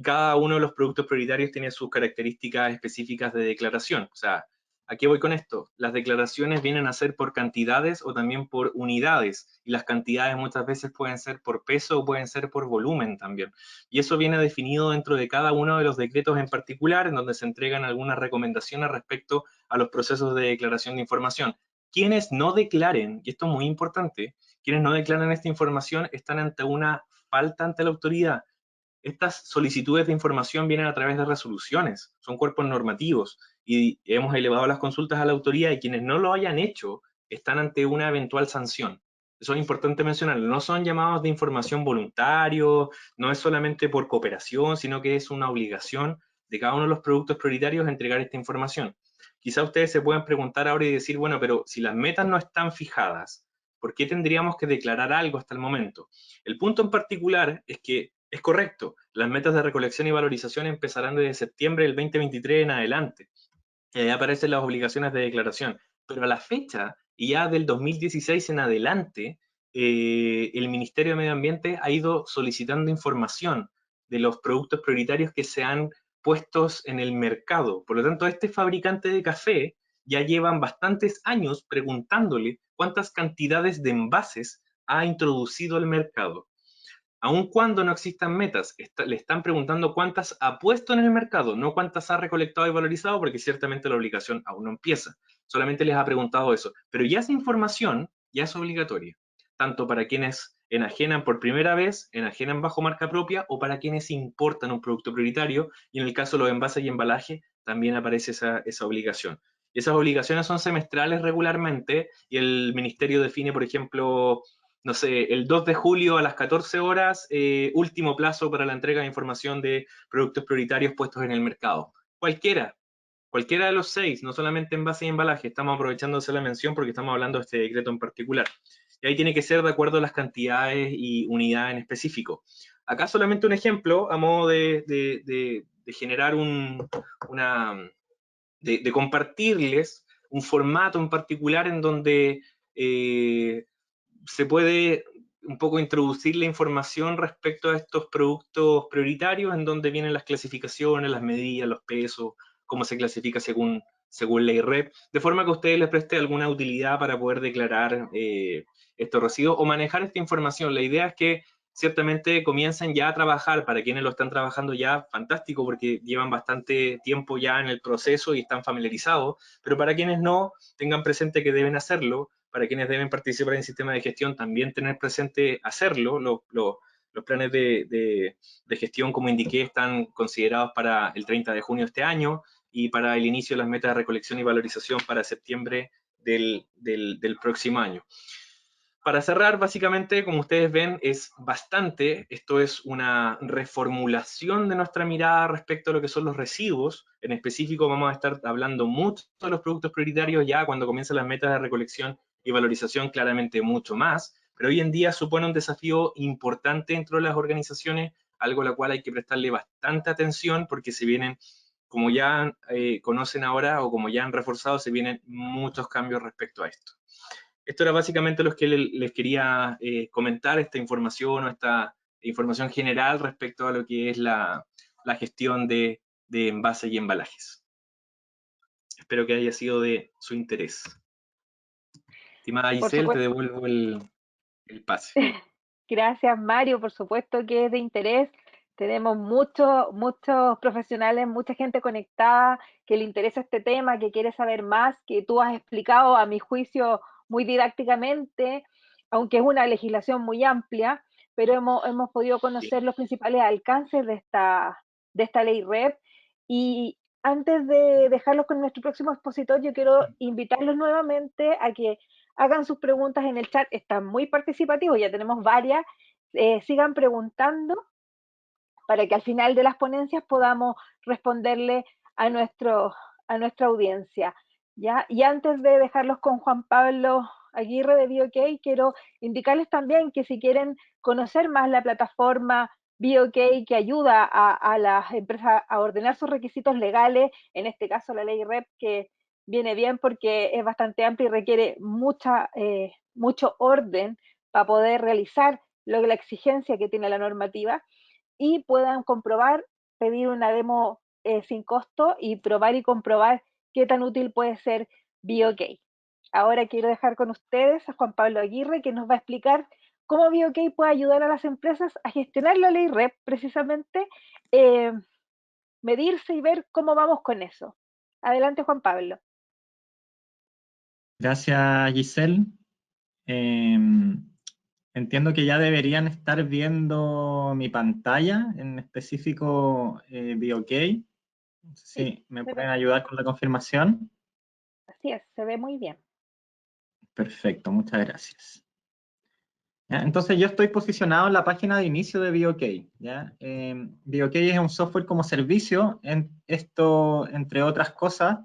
Cada uno de los productos prioritarios tiene sus características específicas de declaración. O sea, ¿a qué voy con esto? Las declaraciones vienen a ser por cantidades o también por unidades, y las cantidades muchas veces pueden ser por peso o pueden ser por volumen también. Y eso viene definido dentro de cada uno de los decretos en particular, en donde se entregan algunas recomendaciones respecto a los procesos de declaración de información. Quienes no declaren, y esto es muy importante, quienes no declaran esta información están ante una falta ante la autoridad. Estas solicitudes de información vienen a través de resoluciones, son cuerpos normativos, y hemos elevado las consultas a la autoría, y quienes no lo hayan hecho están ante una eventual sanción. Eso es importante mencionarlo. No son llamados de información voluntarios, no es solamente por cooperación, sino que es una obligación de cada uno de los productos prioritarios entregar esta información. Quizá ustedes se puedan preguntar ahora y decir, bueno, pero si las metas no están fijadas, ¿por qué tendríamos que declarar algo hasta el momento? El punto en particular es que es correcto, las metas de recolección y valorización empezarán desde septiembre del 2023 en adelante. Ahí aparecen las obligaciones de declaración, pero a la fecha, y ya del 2016 en adelante, el Ministerio de Medio Ambiente ha ido solicitando información de los productos prioritarios que se han puestos en el mercado. Por lo tanto, este fabricante de café ya llevan bastantes años preguntándole cuántas cantidades de envases ha introducido al mercado. Aun cuando no existan metas, le están preguntando cuántas ha puesto en el mercado, no cuántas ha recolectado y valorizado, porque ciertamente la obligación aún no empieza. Solamente les ha preguntado eso. Pero ya esa información ya es obligatoria, tanto para quienes enajenan por primera vez, enajenan bajo marca propia, o para quienes importan un producto prioritario, y en el caso de los envases y embalaje también aparece esa obligación. Esas obligaciones son semestrales regularmente, y el ministerio define, por ejemplo, no sé, el 2 de julio a las 14 horas, último plazo para la entrega de información de productos prioritarios puestos en el mercado. Cualquiera de los 6, no solamente envase y embalaje, estamos aprovechando de hacer la mención porque estamos hablando de este decreto en particular. Y ahí tiene que ser de acuerdo a las cantidades y unidades en específico. Acá solamente un ejemplo a modo de generar de compartirles un formato en particular en donde se puede un poco introducir la información respecto a estos productos prioritarios, en donde vienen las clasificaciones, las medidas, los pesos, cómo se clasifica según ley REP, de forma que a ustedes les preste alguna utilidad para poder declarar estos residuos o manejar esta información. La idea es que ciertamente comiencen ya a trabajar. Para quienes lo están trabajando ya, fantástico, porque llevan bastante tiempo ya en el proceso y están familiarizados, pero para quienes no, tengan presente que deben hacerlo. Para quienes deben participar en el sistema de gestión, también tener presente hacerlo. Los planes de gestión, como indiqué, están considerados para el 30 de junio de este año y para el inicio de las metas de recolección y valorización para septiembre del próximo año. Para cerrar, básicamente, como ustedes ven, es bastante. Esto es una reformulación de nuestra mirada respecto a lo que son los residuos. En específico, vamos a estar hablando mucho de los productos prioritarios ya cuando comiencen las metas de recolección y valorización, claramente mucho más. Pero hoy en día supone un desafío importante dentro de las organizaciones, algo a lo cual hay que prestarle bastante atención porque se vienen, como ya conocen ahora o como ya han reforzado, se vienen muchos cambios respecto a esto. Esto era básicamente lo que les quería comentar, esta información o esta información general respecto a lo que es la gestión de envases y embalajes. Espero que haya sido de su interés. Estimada Giselle, te devuelvo el pase. Gracias, Mario. Por supuesto que es de interés. Tenemos muchos profesionales, mucha gente conectada que le interesa este tema, que quiere saber más, que tú has explicado, a mi juicio, muy didácticamente, aunque es una legislación muy amplia, pero hemos podido conocer los principales alcances de esta ley REP. Y antes de dejarlos con nuestro próximo expositor, yo quiero invitarlos nuevamente a que hagan sus preguntas en el chat. Están muy participativos, ya tenemos varias. Sigan preguntando para que al final de las ponencias podamos responderle a nuestra audiencia, ¿ya? Y antes de dejarlos con Juan Pablo Aguirre de BioK, quiero indicarles también que si quieren conocer más la plataforma BioK, que ayuda a las empresas a ordenar sus requisitos legales, en este caso la ley REP, que viene bien porque es bastante amplia y requiere mucho orden para poder realizar la exigencia que tiene la normativa, y puedan comprobar, pedir una demo sin costo y probar y comprobar qué tan útil puede ser BioK. Ahora quiero dejar con ustedes a Juan Pablo Aguirre, que nos va a explicar cómo BioK puede ayudar a las empresas a gestionar la ley REP, precisamente, medirse y ver cómo vamos con eso. Adelante, Juan Pablo. Gracias, Giselle. Entiendo que ya deberían estar viendo mi pantalla, en específico BioK. Sí, ¿me pueden ayudar con la confirmación? Así es, se ve muy bien. Perfecto, muchas gracias. ¿Ya? Entonces yo estoy posicionado en la página de inicio de BioK. ¿Ya? BioK es un software como servicio. Esto, entre otras cosas,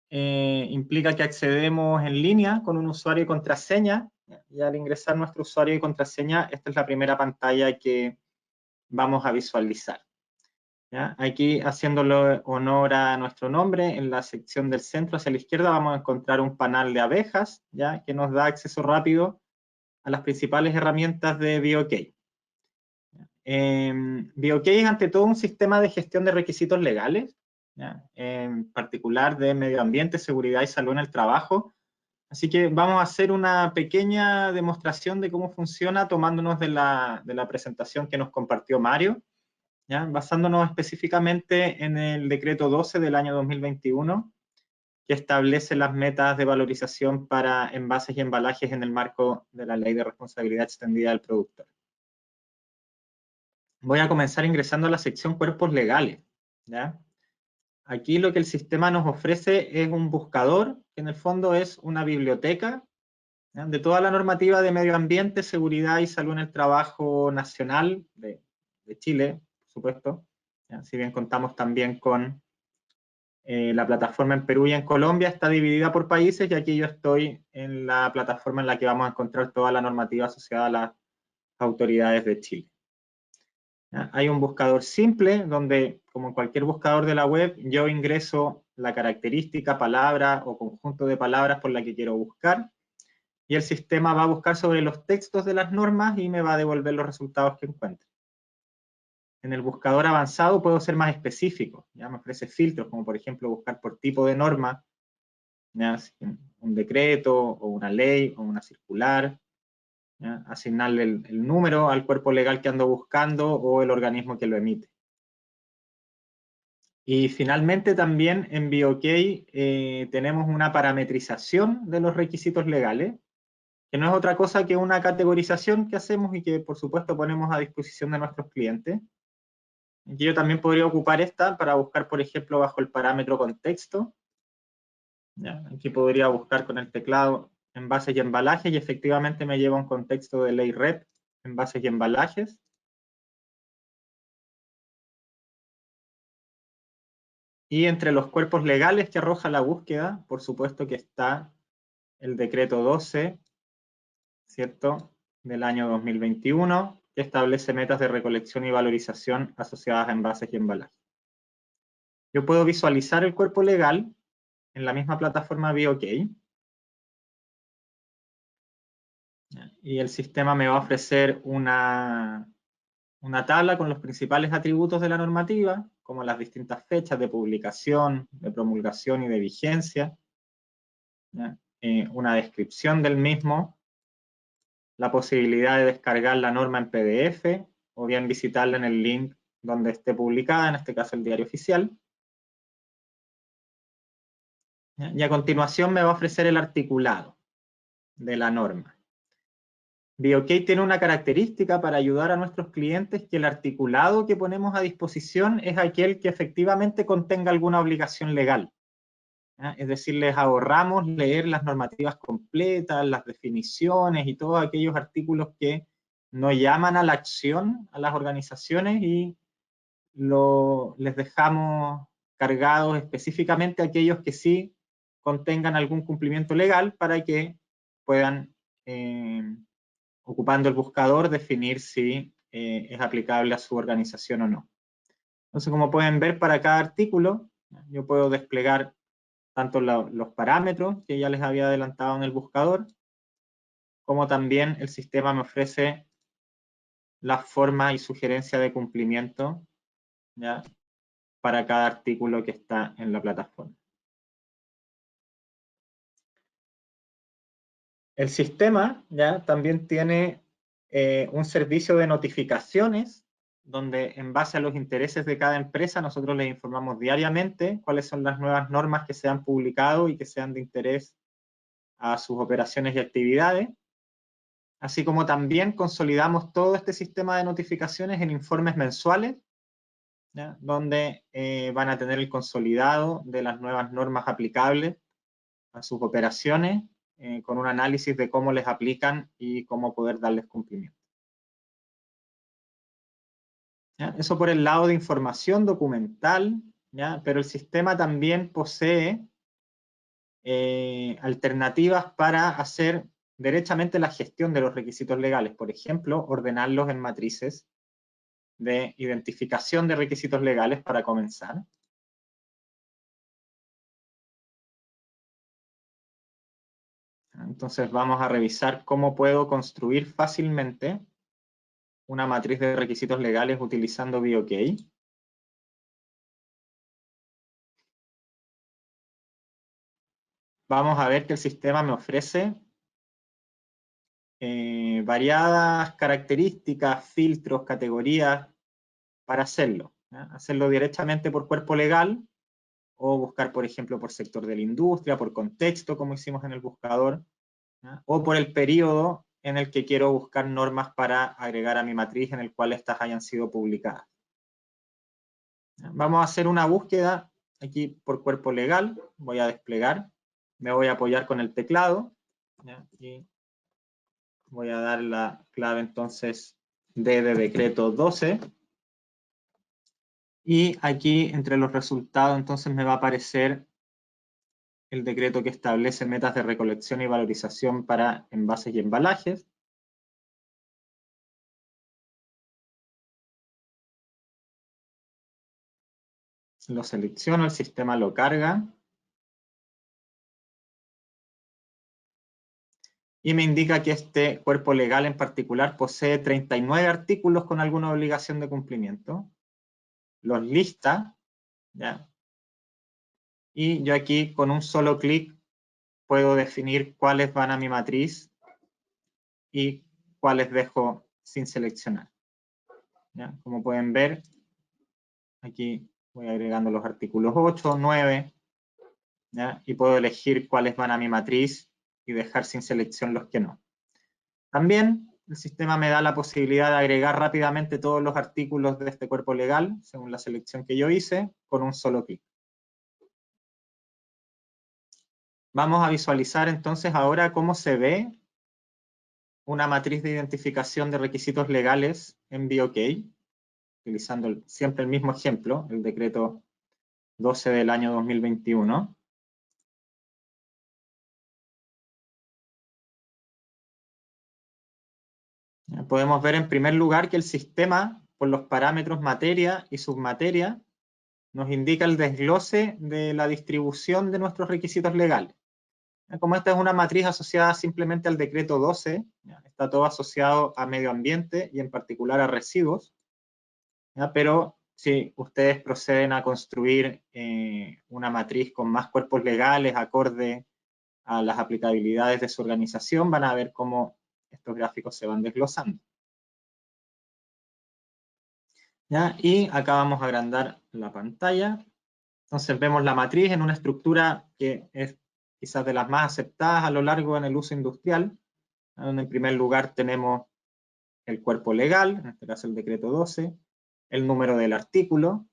implica que accedemos en línea con un usuario y contraseña, y al ingresar nuestro usuario y contraseña, esta es la primera pantalla que vamos a visualizar. ¿Ya? Aquí, haciéndole honor a nuestro nombre, en la sección del centro hacia la izquierda vamos a encontrar un panel de abejas, ¿ya? Que nos da acceso rápido a las principales herramientas de BioK. BioK es ante todo un sistema de gestión de requisitos legales, ¿ya? En particular de medio ambiente, seguridad y salud en el trabajo. Así que vamos a hacer una pequeña demostración de cómo funciona tomándonos de la presentación que nos compartió Mario, ¿ya? Basándonos específicamente en el decreto 12 del año 2021, que establece las metas de valorización para envases y embalajes en el marco de la Ley de Responsabilidad Extendida del Productor. Voy a comenzar ingresando a la sección Cuerpos Legales, ¿ya? Aquí lo que el sistema nos ofrece es un buscador, que en el fondo es una biblioteca, ¿ya? De toda la normativa de medio ambiente, seguridad y salud en el trabajo nacional de Chile, por supuesto, ¿ya? Si bien contamos también con la plataforma en Perú y en Colombia, está dividida por países, y aquí yo estoy en la plataforma en la que vamos a encontrar toda la normativa asociada a las autoridades de Chile. ¿Ya? Hay un buscador simple donde, como en cualquier buscador de la web, yo ingreso la característica, palabra o conjunto de palabras por la que quiero buscar, y el sistema va a buscar sobre los textos de las normas y me va a devolver los resultados que encuentre. En el buscador avanzado puedo ser más específico, ya me ofrece filtros, como por ejemplo buscar por tipo de norma, ya, un decreto, o una ley, o una circular, ¿ya? Asignarle el número al cuerpo legal que ando buscando o el organismo que lo emite. Y finalmente también en BOK tenemos una parametrización de los requisitos legales, que no es otra cosa que una categorización que hacemos y que por supuesto ponemos a disposición de nuestros clientes. Y yo también podría ocupar esta para buscar, por ejemplo, bajo el parámetro contexto. ¿Ya? Aquí podría buscar con el teclado envases y embalajes y efectivamente me lleva a un contexto de ley REP, envases y embalajes. Y entre los cuerpos legales que arroja la búsqueda, por supuesto que está el decreto 12, ¿cierto?, del año 2021, que establece metas de recolección y valorización asociadas a envases y embalajes. Yo puedo visualizar el cuerpo legal en la misma plataforma BOK. Y el sistema me va a ofrecer una tabla con los principales atributos de la normativa, como las distintas fechas de publicación, de promulgación y de vigencia, una descripción del mismo, la posibilidad de descargar la norma en PDF o bien visitarla en el link donde esté publicada, en este caso el diario oficial. Y a continuación me va a ofrecer el articulado de la norma. BOK tiene una característica para ayudar a nuestros clientes, que el articulado que ponemos a disposición es aquel que efectivamente contenga alguna obligación legal. Es decir, les ahorramos leer las normativas completas, las definiciones y todos aquellos artículos que no llaman a la acción a las organizaciones y les dejamos cargados específicamente aquellos que sí contengan algún cumplimiento legal para que puedan, ocupando el buscador, definir si es aplicable a su organización o no. Entonces, como pueden ver, para cada artículo yo puedo desplegar tanto los parámetros que ya les había adelantado en el buscador, como también el sistema me ofrece la forma y sugerencia de cumplimiento, ¿ya?, para cada artículo que está en la plataforma. El sistema ya también tiene un servicio de notificaciones, donde en base a los intereses de cada empresa nosotros les informamos diariamente cuáles son las nuevas normas que se han publicado y que sean de interés a sus operaciones y actividades, así como también consolidamos todo este sistema de notificaciones en informes mensuales, ¿ya?, donde van a tener el consolidado de las nuevas normas aplicables a sus operaciones, con un análisis de cómo les aplican y cómo poder darles cumplimiento. ¿Ya? Eso por el lado de información documental, ¿ya? Pero el sistema también posee alternativas para hacer derechamente la gestión de los requisitos legales. Por ejemplo, ordenarlos en matrices de identificación de requisitos legales para comenzar. Entonces vamos a revisar cómo puedo construir fácilmente una matriz de requisitos legales utilizando BOK. Vamos a ver que el sistema me ofrece variadas características, filtros, categorías para hacerlo. ¿Ya? Hacerlo directamente por cuerpo legal o buscar, por ejemplo, por sector de la industria, por contexto, como hicimos en el buscador, ¿ya?, o por el periodo en el que quiero buscar normas para agregar a mi matriz en el cual estas hayan sido publicadas. ¿Ya? Vamos a hacer una búsqueda aquí por cuerpo legal. Voy a desplegar, me voy a apoyar con el teclado, ¿ya?, y voy a dar la clave entonces D de decreto 12. Y aquí entre los resultados entonces me va a aparecer el decreto que establece metas de recolección y valorización para envases y embalajes. Lo selecciono, el sistema lo carga. Y me indica que este cuerpo legal en particular posee 39 artículos con alguna obligación de cumplimiento. Los lista, ¿ya? Y yo aquí con un solo clic puedo definir cuáles van a mi matriz y cuáles dejo sin seleccionar. ¿Ya? Como pueden ver, aquí voy agregando los artículos 8, 9, ¿ya? Y puedo elegir cuáles van a mi matriz y dejar sin selección los que no. También el sistema me da la posibilidad de agregar rápidamente todos los artículos de este cuerpo legal, según la selección que yo hice, con un solo clic. Vamos a visualizar entonces ahora cómo se ve una matriz de identificación de requisitos legales en BOK, utilizando siempre el mismo ejemplo, el decreto 12 del año 2021. Podemos ver en primer lugar que el sistema, por los parámetros materia y submateria, nos indica el desglose de la distribución de nuestros requisitos legales. Como esta es una matriz asociada simplemente al decreto 12, está todo asociado a medio ambiente y en particular a residuos, pero si ustedes proceden a construir una matriz con más cuerpos legales acorde a las aplicabilidades de su organización, van a ver cómo estos gráficos se van desglosando. ¿Ya? Y acá vamos a agrandar la pantalla. Entonces vemos la matriz en una estructura que es quizás de las más aceptadas a lo largo en el uso industrial, donde en primer lugar tenemos el cuerpo legal, en este caso el decreto 12, el número del artículo,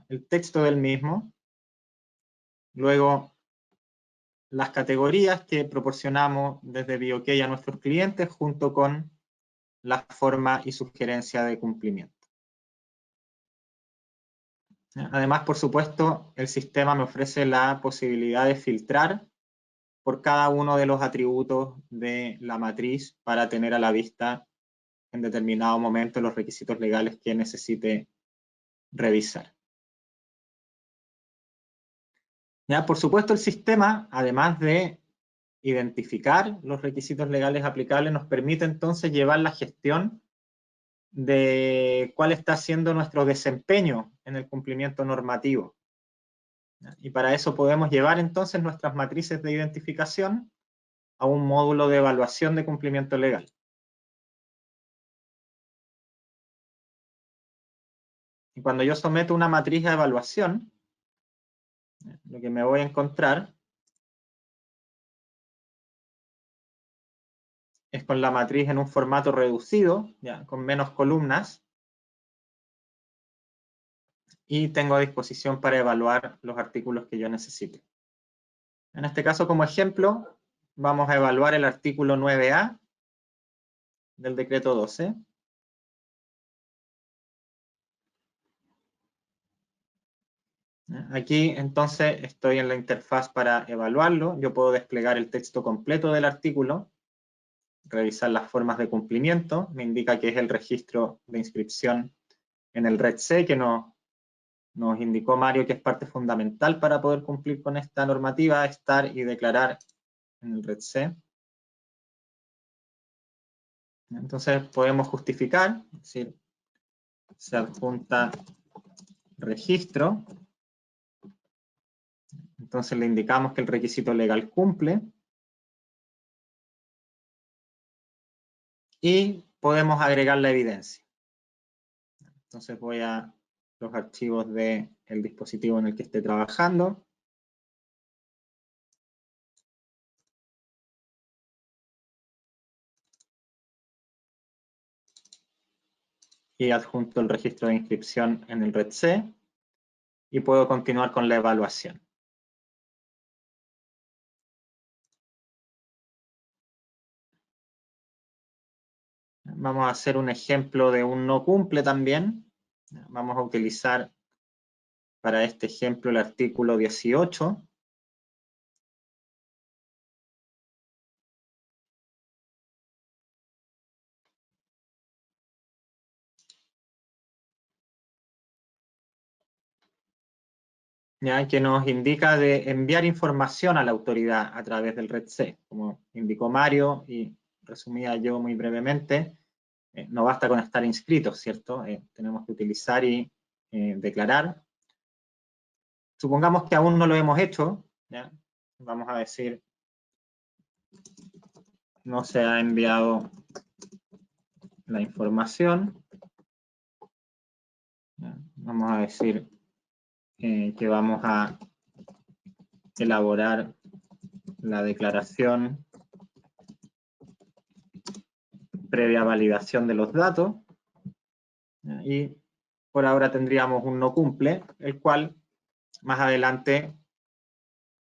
el texto del mismo, luego las categorías que proporcionamos desde BOK a nuestros clientes junto con la forma y sugerencia de cumplimiento. Además, por supuesto, el sistema me ofrece la posibilidad de filtrar por cada uno de los atributos de la matriz para tener a la vista en determinado momento los requisitos legales que necesite revisar. Ya, por supuesto, el sistema, además de identificar los requisitos legales aplicables, nos permite entonces llevar la gestión de cuál está siendo nuestro desempeño en el cumplimiento normativo. Y para eso podemos llevar entonces nuestras matrices de identificación a un módulo de evaluación de cumplimiento legal. Y cuando yo someto una matriz a evaluación, lo que me voy a encontrar es con la matriz en un formato reducido, ya, con menos columnas, y tengo a disposición para evaluar los artículos que yo necesite. En este caso, como ejemplo, vamos a evaluar el artículo 9A del decreto 12. Aquí entonces estoy en la interfaz para evaluarlo. Yo puedo desplegar el texto completo del artículo, revisar las formas de cumplimiento, me indica que es el registro de inscripción en el RED-C, que nos indicó Mario que es parte fundamental para poder cumplir con esta normativa, estar y declarar en el RED-C. Entonces podemos justificar, es decir, se adjunta registro, entonces le indicamos que el requisito legal cumple, y podemos agregar la evidencia. Entonces voy a los archivos del dispositivo en el que esté trabajando. Y adjunto el registro de inscripción en el RED-C y puedo continuar con la evaluación. Vamos a hacer un ejemplo de un no cumple también. Vamos a utilizar para este ejemplo el artículo 18. ¿ya? Que nos indica de enviar información a la autoridad a través del RED-C. Como indicó Mario y resumía yo muy brevemente, no basta con estar inscritos, ¿cierto? Tenemos que utilizar y declarar. Supongamos que aún no lo hemos hecho, ¿ya? Vamos a decir, no se ha enviado la información. ¿Ya? Vamos a decir que vamos a elaborar la declaración previa validación de los datos, ¿ya? Y por ahora tendríamos un no cumple, el cual más adelante,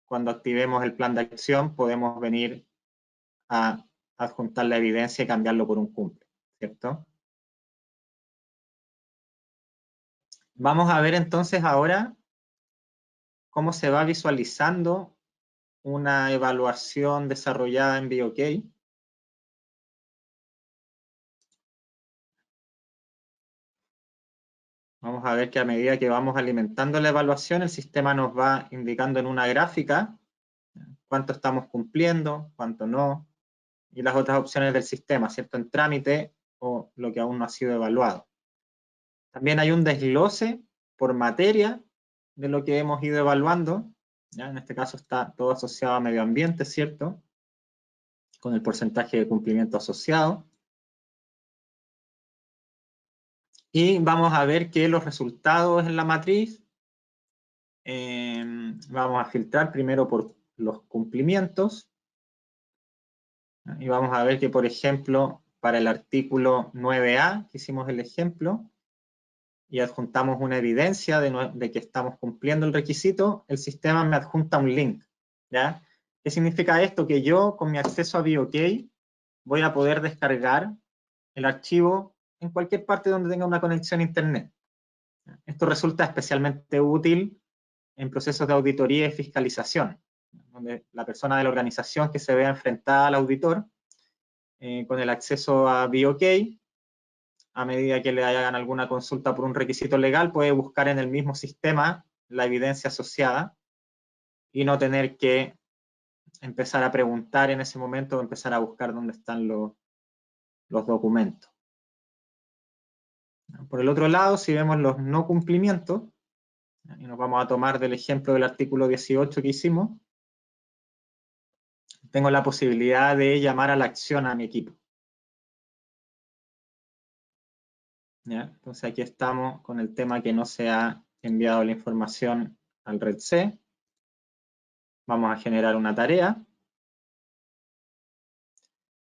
cuando activemos el plan de acción, podemos venir a adjuntar la evidencia y cambiarlo por un cumple, ¿cierto? Vamos a ver entonces ahora cómo se va visualizando una evaluación desarrollada en BOK. Vamos a ver que a medida que vamos alimentando la evaluación, el sistema nos va indicando en una gráfica cuánto estamos cumpliendo, cuánto no, y las otras opciones del sistema, ¿cierto? En trámite o lo que aún no ha sido evaluado. También hay un desglose por materia de lo que hemos ido evaluando, ¿ya? En este caso está todo asociado a medio ambiente, ¿cierto? Con el porcentaje de cumplimiento asociado. Y vamos a ver que los resultados en la matriz, vamos a filtrar primero por los cumplimientos. Y vamos a ver que, por ejemplo, para el artículo 9A, que hicimos el ejemplo, y adjuntamos una evidencia de que estamos cumpliendo el requisito, el sistema me adjunta un link, ¿ya? ¿Qué significa esto? Que yo, con mi acceso a BOK, voy a poder descargar el archivo en cualquier parte donde tenga una conexión a internet. Esto resulta especialmente útil en procesos de auditoría y fiscalización, donde la persona de la organización que se vea enfrentada al auditor, con el acceso a BOK, a medida que le hagan alguna consulta por un requisito legal, puede buscar en el mismo sistema la evidencia asociada y no tener que empezar a preguntar en ese momento o empezar a buscar dónde están los documentos. Por el otro lado, si vemos los no cumplimientos, y nos vamos a tomar del ejemplo del artículo 18 que hicimos, tengo la posibilidad de llamar a la acción a mi equipo. ¿Ya? Entonces aquí estamos con el tema que no se ha enviado la información al RED-C. Vamos a generar una tarea,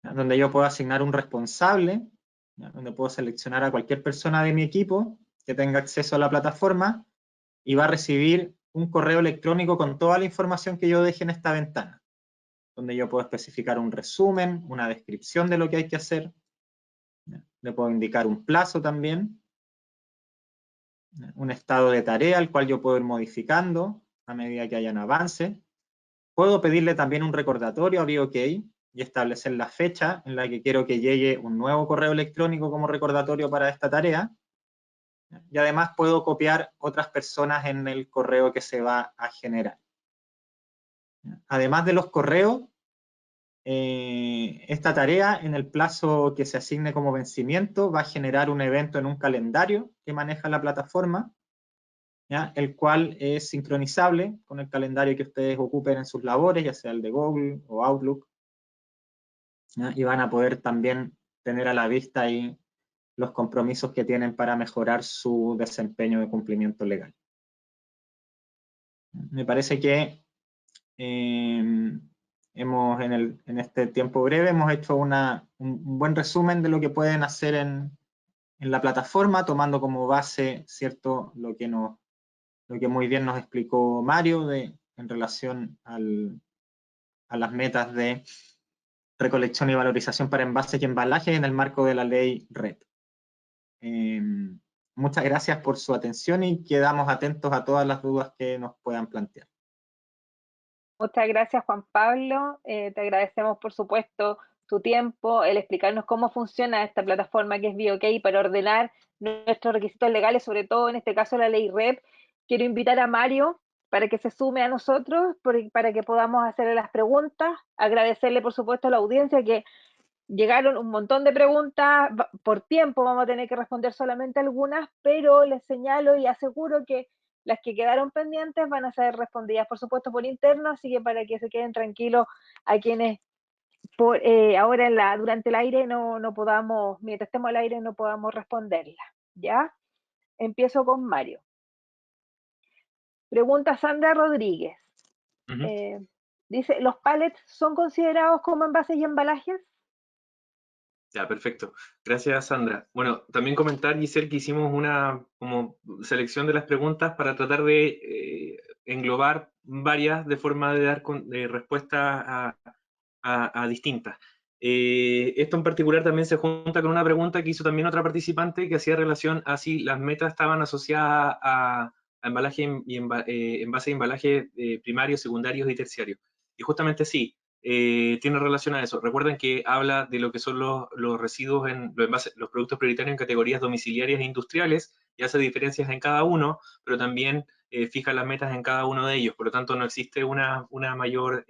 ¿ya? Donde yo puedo asignar un responsable, ¿ya? Donde puedo seleccionar a cualquier persona de mi equipo que tenga acceso a la plataforma y va a recibir un correo electrónico con toda la información que yo deje en esta ventana, donde yo puedo especificar un resumen, una descripción de lo que hay que hacer. Le puedo indicar un plazo también, un estado de tarea al cual yo puedo ir modificando a medida que hayan avances. Puedo pedirle también un recordatorio a BOK y establecer la fecha en la que quiero que llegue un nuevo correo electrónico como recordatorio para esta tarea. Y además puedo copiar otras personas en el correo que se va a generar. Además de los correos, esta tarea en el plazo que se asigne como vencimiento va a generar un evento en un calendario que maneja la plataforma, ¿ya? El cual es sincronizable con el calendario que ustedes ocupen en sus labores, ya sea el de Google o Outlook, ¿ya? Y van a poder también tener a la vista ahí los compromisos que tienen para mejorar su desempeño de cumplimiento legal. Me parece que en este tiempo breve hemos hecho un buen resumen de lo que pueden hacer en la plataforma, tomando como base, ¿cierto?, lo que muy bien nos explicó Mario en relación a las metas de recolección y valorización para envases y embalajes en el marco de la ley RED. Muchas gracias por su atención y quedamos atentos a todas las dudas que nos puedan plantear. Muchas gracias, Juan Pablo. Te agradecemos, por supuesto, tu tiempo, el explicarnos cómo funciona esta plataforma que es BOK para ordenar nuestros requisitos legales, sobre todo en este caso la ley RED. Quiero invitar a Mario para que se sume a nosotros, para que podamos hacerle las preguntas. Agradecerle, por supuesto, a la audiencia que llegaron un montón de preguntas. Por tiempo vamos a tener que responder solamente algunas, pero les señalo y aseguro que las que quedaron pendientes van a ser respondidas, por supuesto, por interno, así que para que se queden tranquilos a quienes ahora durante el aire no podamos, mientras estemos al aire no podamos responderla. ¿Ya? Empiezo con Mario. Pregunta Sandra Rodríguez. Dice, ¿los pallets son considerados como envases y embalajes? Ya, perfecto. Gracias, Sandra. Bueno, también comentar, Giselle, que hicimos una como selección de las preguntas para tratar de englobar varias de forma de dar respuesta a distintas. Esto en particular también se junta con una pregunta que hizo también otra participante que hacía relación a si las metas estaban asociadas a embalaje envase y embalaje primarios, secundarios y terciarios. Y justamente sí, tiene relación a eso. Recuerden que habla de lo que son los residuos los productos prioritarios en categorías domiciliarias e industriales y hace diferencias en cada uno, pero también fija las metas en cada uno de ellos. Por lo tanto, no existe una mayor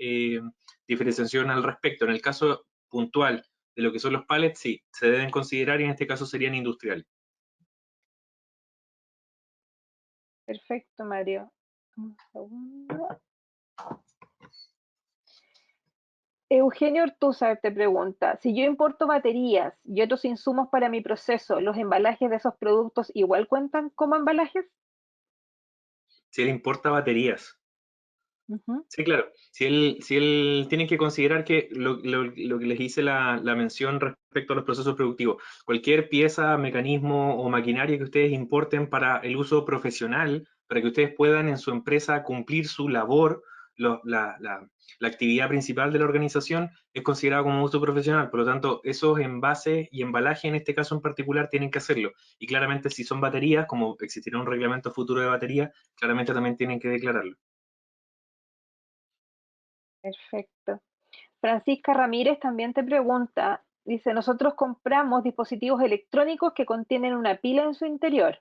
diferenciación al respecto. En el caso puntual de lo que son los pallets, sí, se deben considerar y en este caso serían industriales. Perfecto, Mario. Un segundo. Eugenio Ortúzar te pregunta, si yo importo baterías y otros insumos para mi proceso, ¿los embalajes de esos productos igual cuentan como embalajes? Si él importa baterías. Sí, claro. Si él tiene que considerar que lo que les hice la mención respecto a los procesos productivos, cualquier pieza, mecanismo o maquinaria que ustedes importen para el uso profesional, para que ustedes puedan en su empresa cumplir su labor, la actividad principal de la organización es considerado como uso profesional. Por lo tanto, esos envases y embalaje en este caso en particular tienen que hacerlo. Y claramente si son baterías, como existirá un reglamento futuro de batería, claramente también tienen que declararlo. Perfecto. Francisca Ramírez también te pregunta, dice, nosotros compramos dispositivos electrónicos que contienen una pila en su interior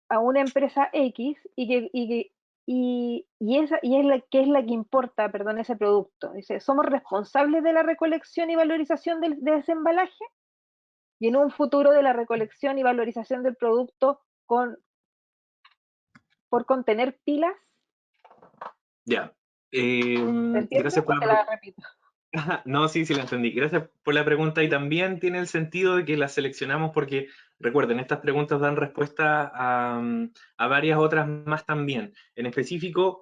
a una empresa X y es la que importa, perdón, ese producto. Dice, ¿somos responsables de la recolección y valorización de ese embalaje? Y en un futuro de la recolección y valorización del producto por contener pilas. Ya. Gracias por la repito. No, sí, la entendí. Gracias por la pregunta y también tiene el sentido de que la seleccionamos porque, recuerden, estas preguntas dan respuesta a varias otras más también. En específico,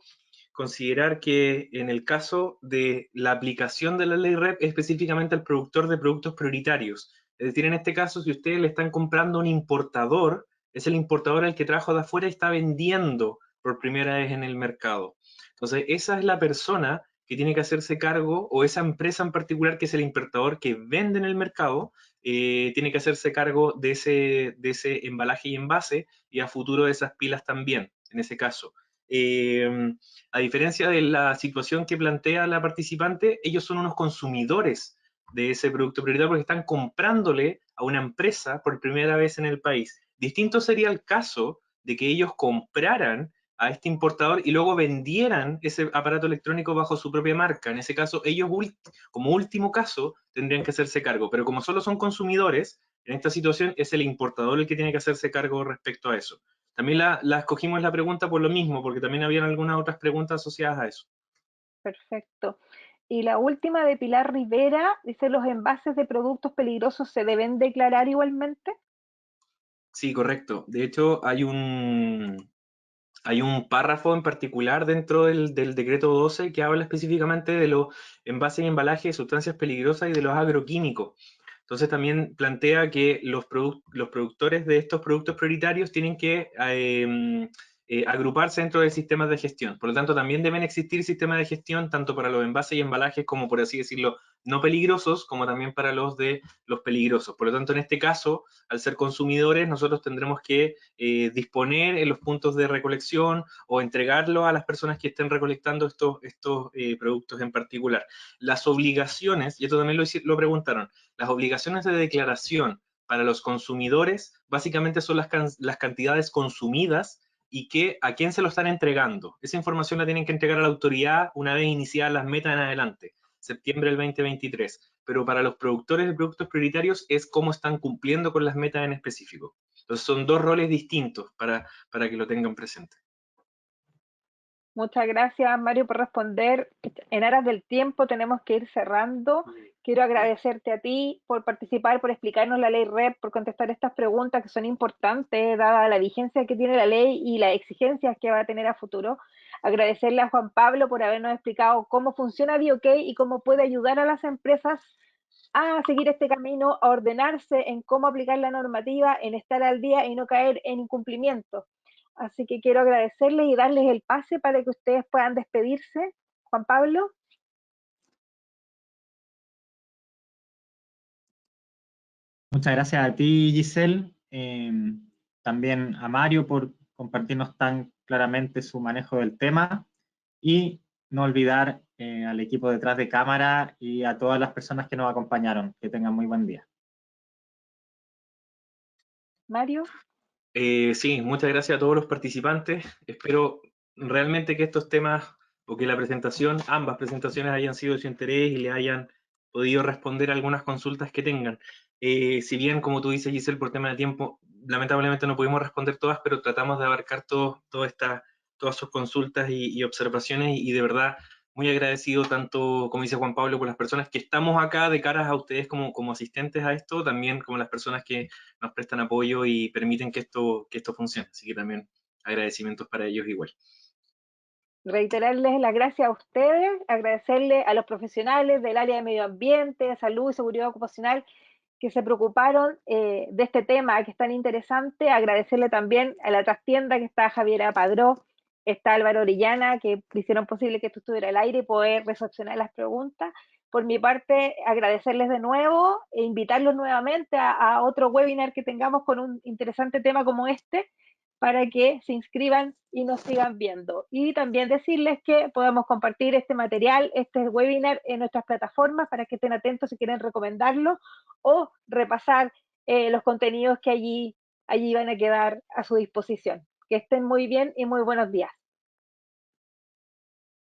considerar que en el caso de la aplicación de la ley REP, específicamente al productor de productos prioritarios. Es decir, en este caso, si ustedes le están comprando un importador, es el importador el que trajo de afuera y está vendiendo por primera vez en el mercado. Entonces, esa es la persona que tiene que hacerse cargo, o esa empresa en particular que es el importador que vende en el mercado, tiene que hacerse cargo de ese embalaje y envase y a futuro de esas pilas también, en ese caso. A diferencia de la situación que plantea la participante, ellos son unos consumidores de ese producto prioritario porque están comprándole a una empresa por primera vez en el país. Distinto sería el caso de que ellos compraran a este importador y luego vendieran ese aparato electrónico bajo su propia marca. En ese caso, ellos como último caso tendrían que hacerse cargo, pero como solo son consumidores, en esta situación es el importador el que tiene que hacerse cargo respecto a eso. También la escogimos la pregunta por lo mismo, porque también habían algunas otras preguntas asociadas a eso. Perfecto. Y la última de Pilar Rivera, dice, ¿los envases de productos peligrosos se deben declarar igualmente? Sí, correcto. De hecho, hay un párrafo en particular dentro del decreto 12 que habla específicamente de los envases y embalajes de sustancias peligrosas y de los agroquímicos. Entonces también plantea que los productores de estos productos prioritarios tienen que agruparse dentro de sistemas de gestión. Por lo tanto, también deben existir sistemas de gestión tanto para los envases y embalajes como, por así decirlo, no peligrosos, como también para los de los peligrosos. Por lo tanto, en este caso, al ser consumidores, nosotros tendremos que disponer en los puntos de recolección o entregarlo a las personas que estén recolectando estos productos en particular. Las obligaciones, y esto también lo preguntaron, las obligaciones de declaración para los consumidores básicamente son las cantidades consumidas y a quién se lo están entregando. Esa información la tienen que entregar a la autoridad una vez iniciadas las metas en adelante, septiembre del 2023. Pero para los productores de productos prioritarios es cómo están cumpliendo con las metas en específico. Entonces son dos roles distintos para que lo tengan presente. Muchas gracias, Mario, por responder. En aras del tiempo tenemos que ir cerrando. Quiero agradecerte a ti por participar, por explicarnos la ley REP, por contestar estas preguntas que son importantes, dada la vigencia que tiene la ley y las exigencias que va a tener a futuro. Agradecerle a Juan Pablo por habernos explicado cómo funciona BioK y cómo puede ayudar a las empresas a seguir este camino, a ordenarse en cómo aplicar la normativa, en estar al día y no caer en incumplimiento. Así que quiero agradecerles y darles el pase para que ustedes puedan despedirse. Juan Pablo. Muchas gracias a ti, Giselle. También a Mario por compartirnos tan claramente su manejo del tema. Y no olvidar al equipo detrás de cámara y a todas las personas que nos acompañaron. Que tengan muy buen día. Mario. Sí, muchas gracias a todos los participantes. Espero realmente que estos temas o que la presentación, ambas presentaciones hayan sido de su interés y le hayan podido responder algunas consultas que tengan. Si bien, como tú dices, Giselle, por tema de tiempo, lamentablemente no pudimos responder todas, pero tratamos de abarcar todas sus consultas y observaciones y de verdad muy agradecido tanto, como dice Juan Pablo, por las personas que estamos acá de caras a ustedes como asistentes a esto, también como las personas que nos prestan apoyo y permiten que esto funcione. Así que también agradecimientos para ellos igual. Reiterarles las gracias a ustedes, agradecerle a los profesionales del área de medio ambiente, salud y seguridad ocupacional que se preocuparon de este tema que es tan interesante, agradecerle también a la trastienda que está Javiera Padró, está Álvaro Orellana, que hicieron posible que esto estuviera al aire y poder recepcionar las preguntas. Por mi parte, agradecerles de nuevo e invitarlos nuevamente a otro webinar que tengamos con un interesante tema como este, para que se inscriban y nos sigan viendo. Y también decirles que podemos compartir este material, este webinar en nuestras plataformas para que estén atentos si quieren recomendarlo o repasar los contenidos que allí van a quedar a su disposición. Que estén muy bien y muy buenos días.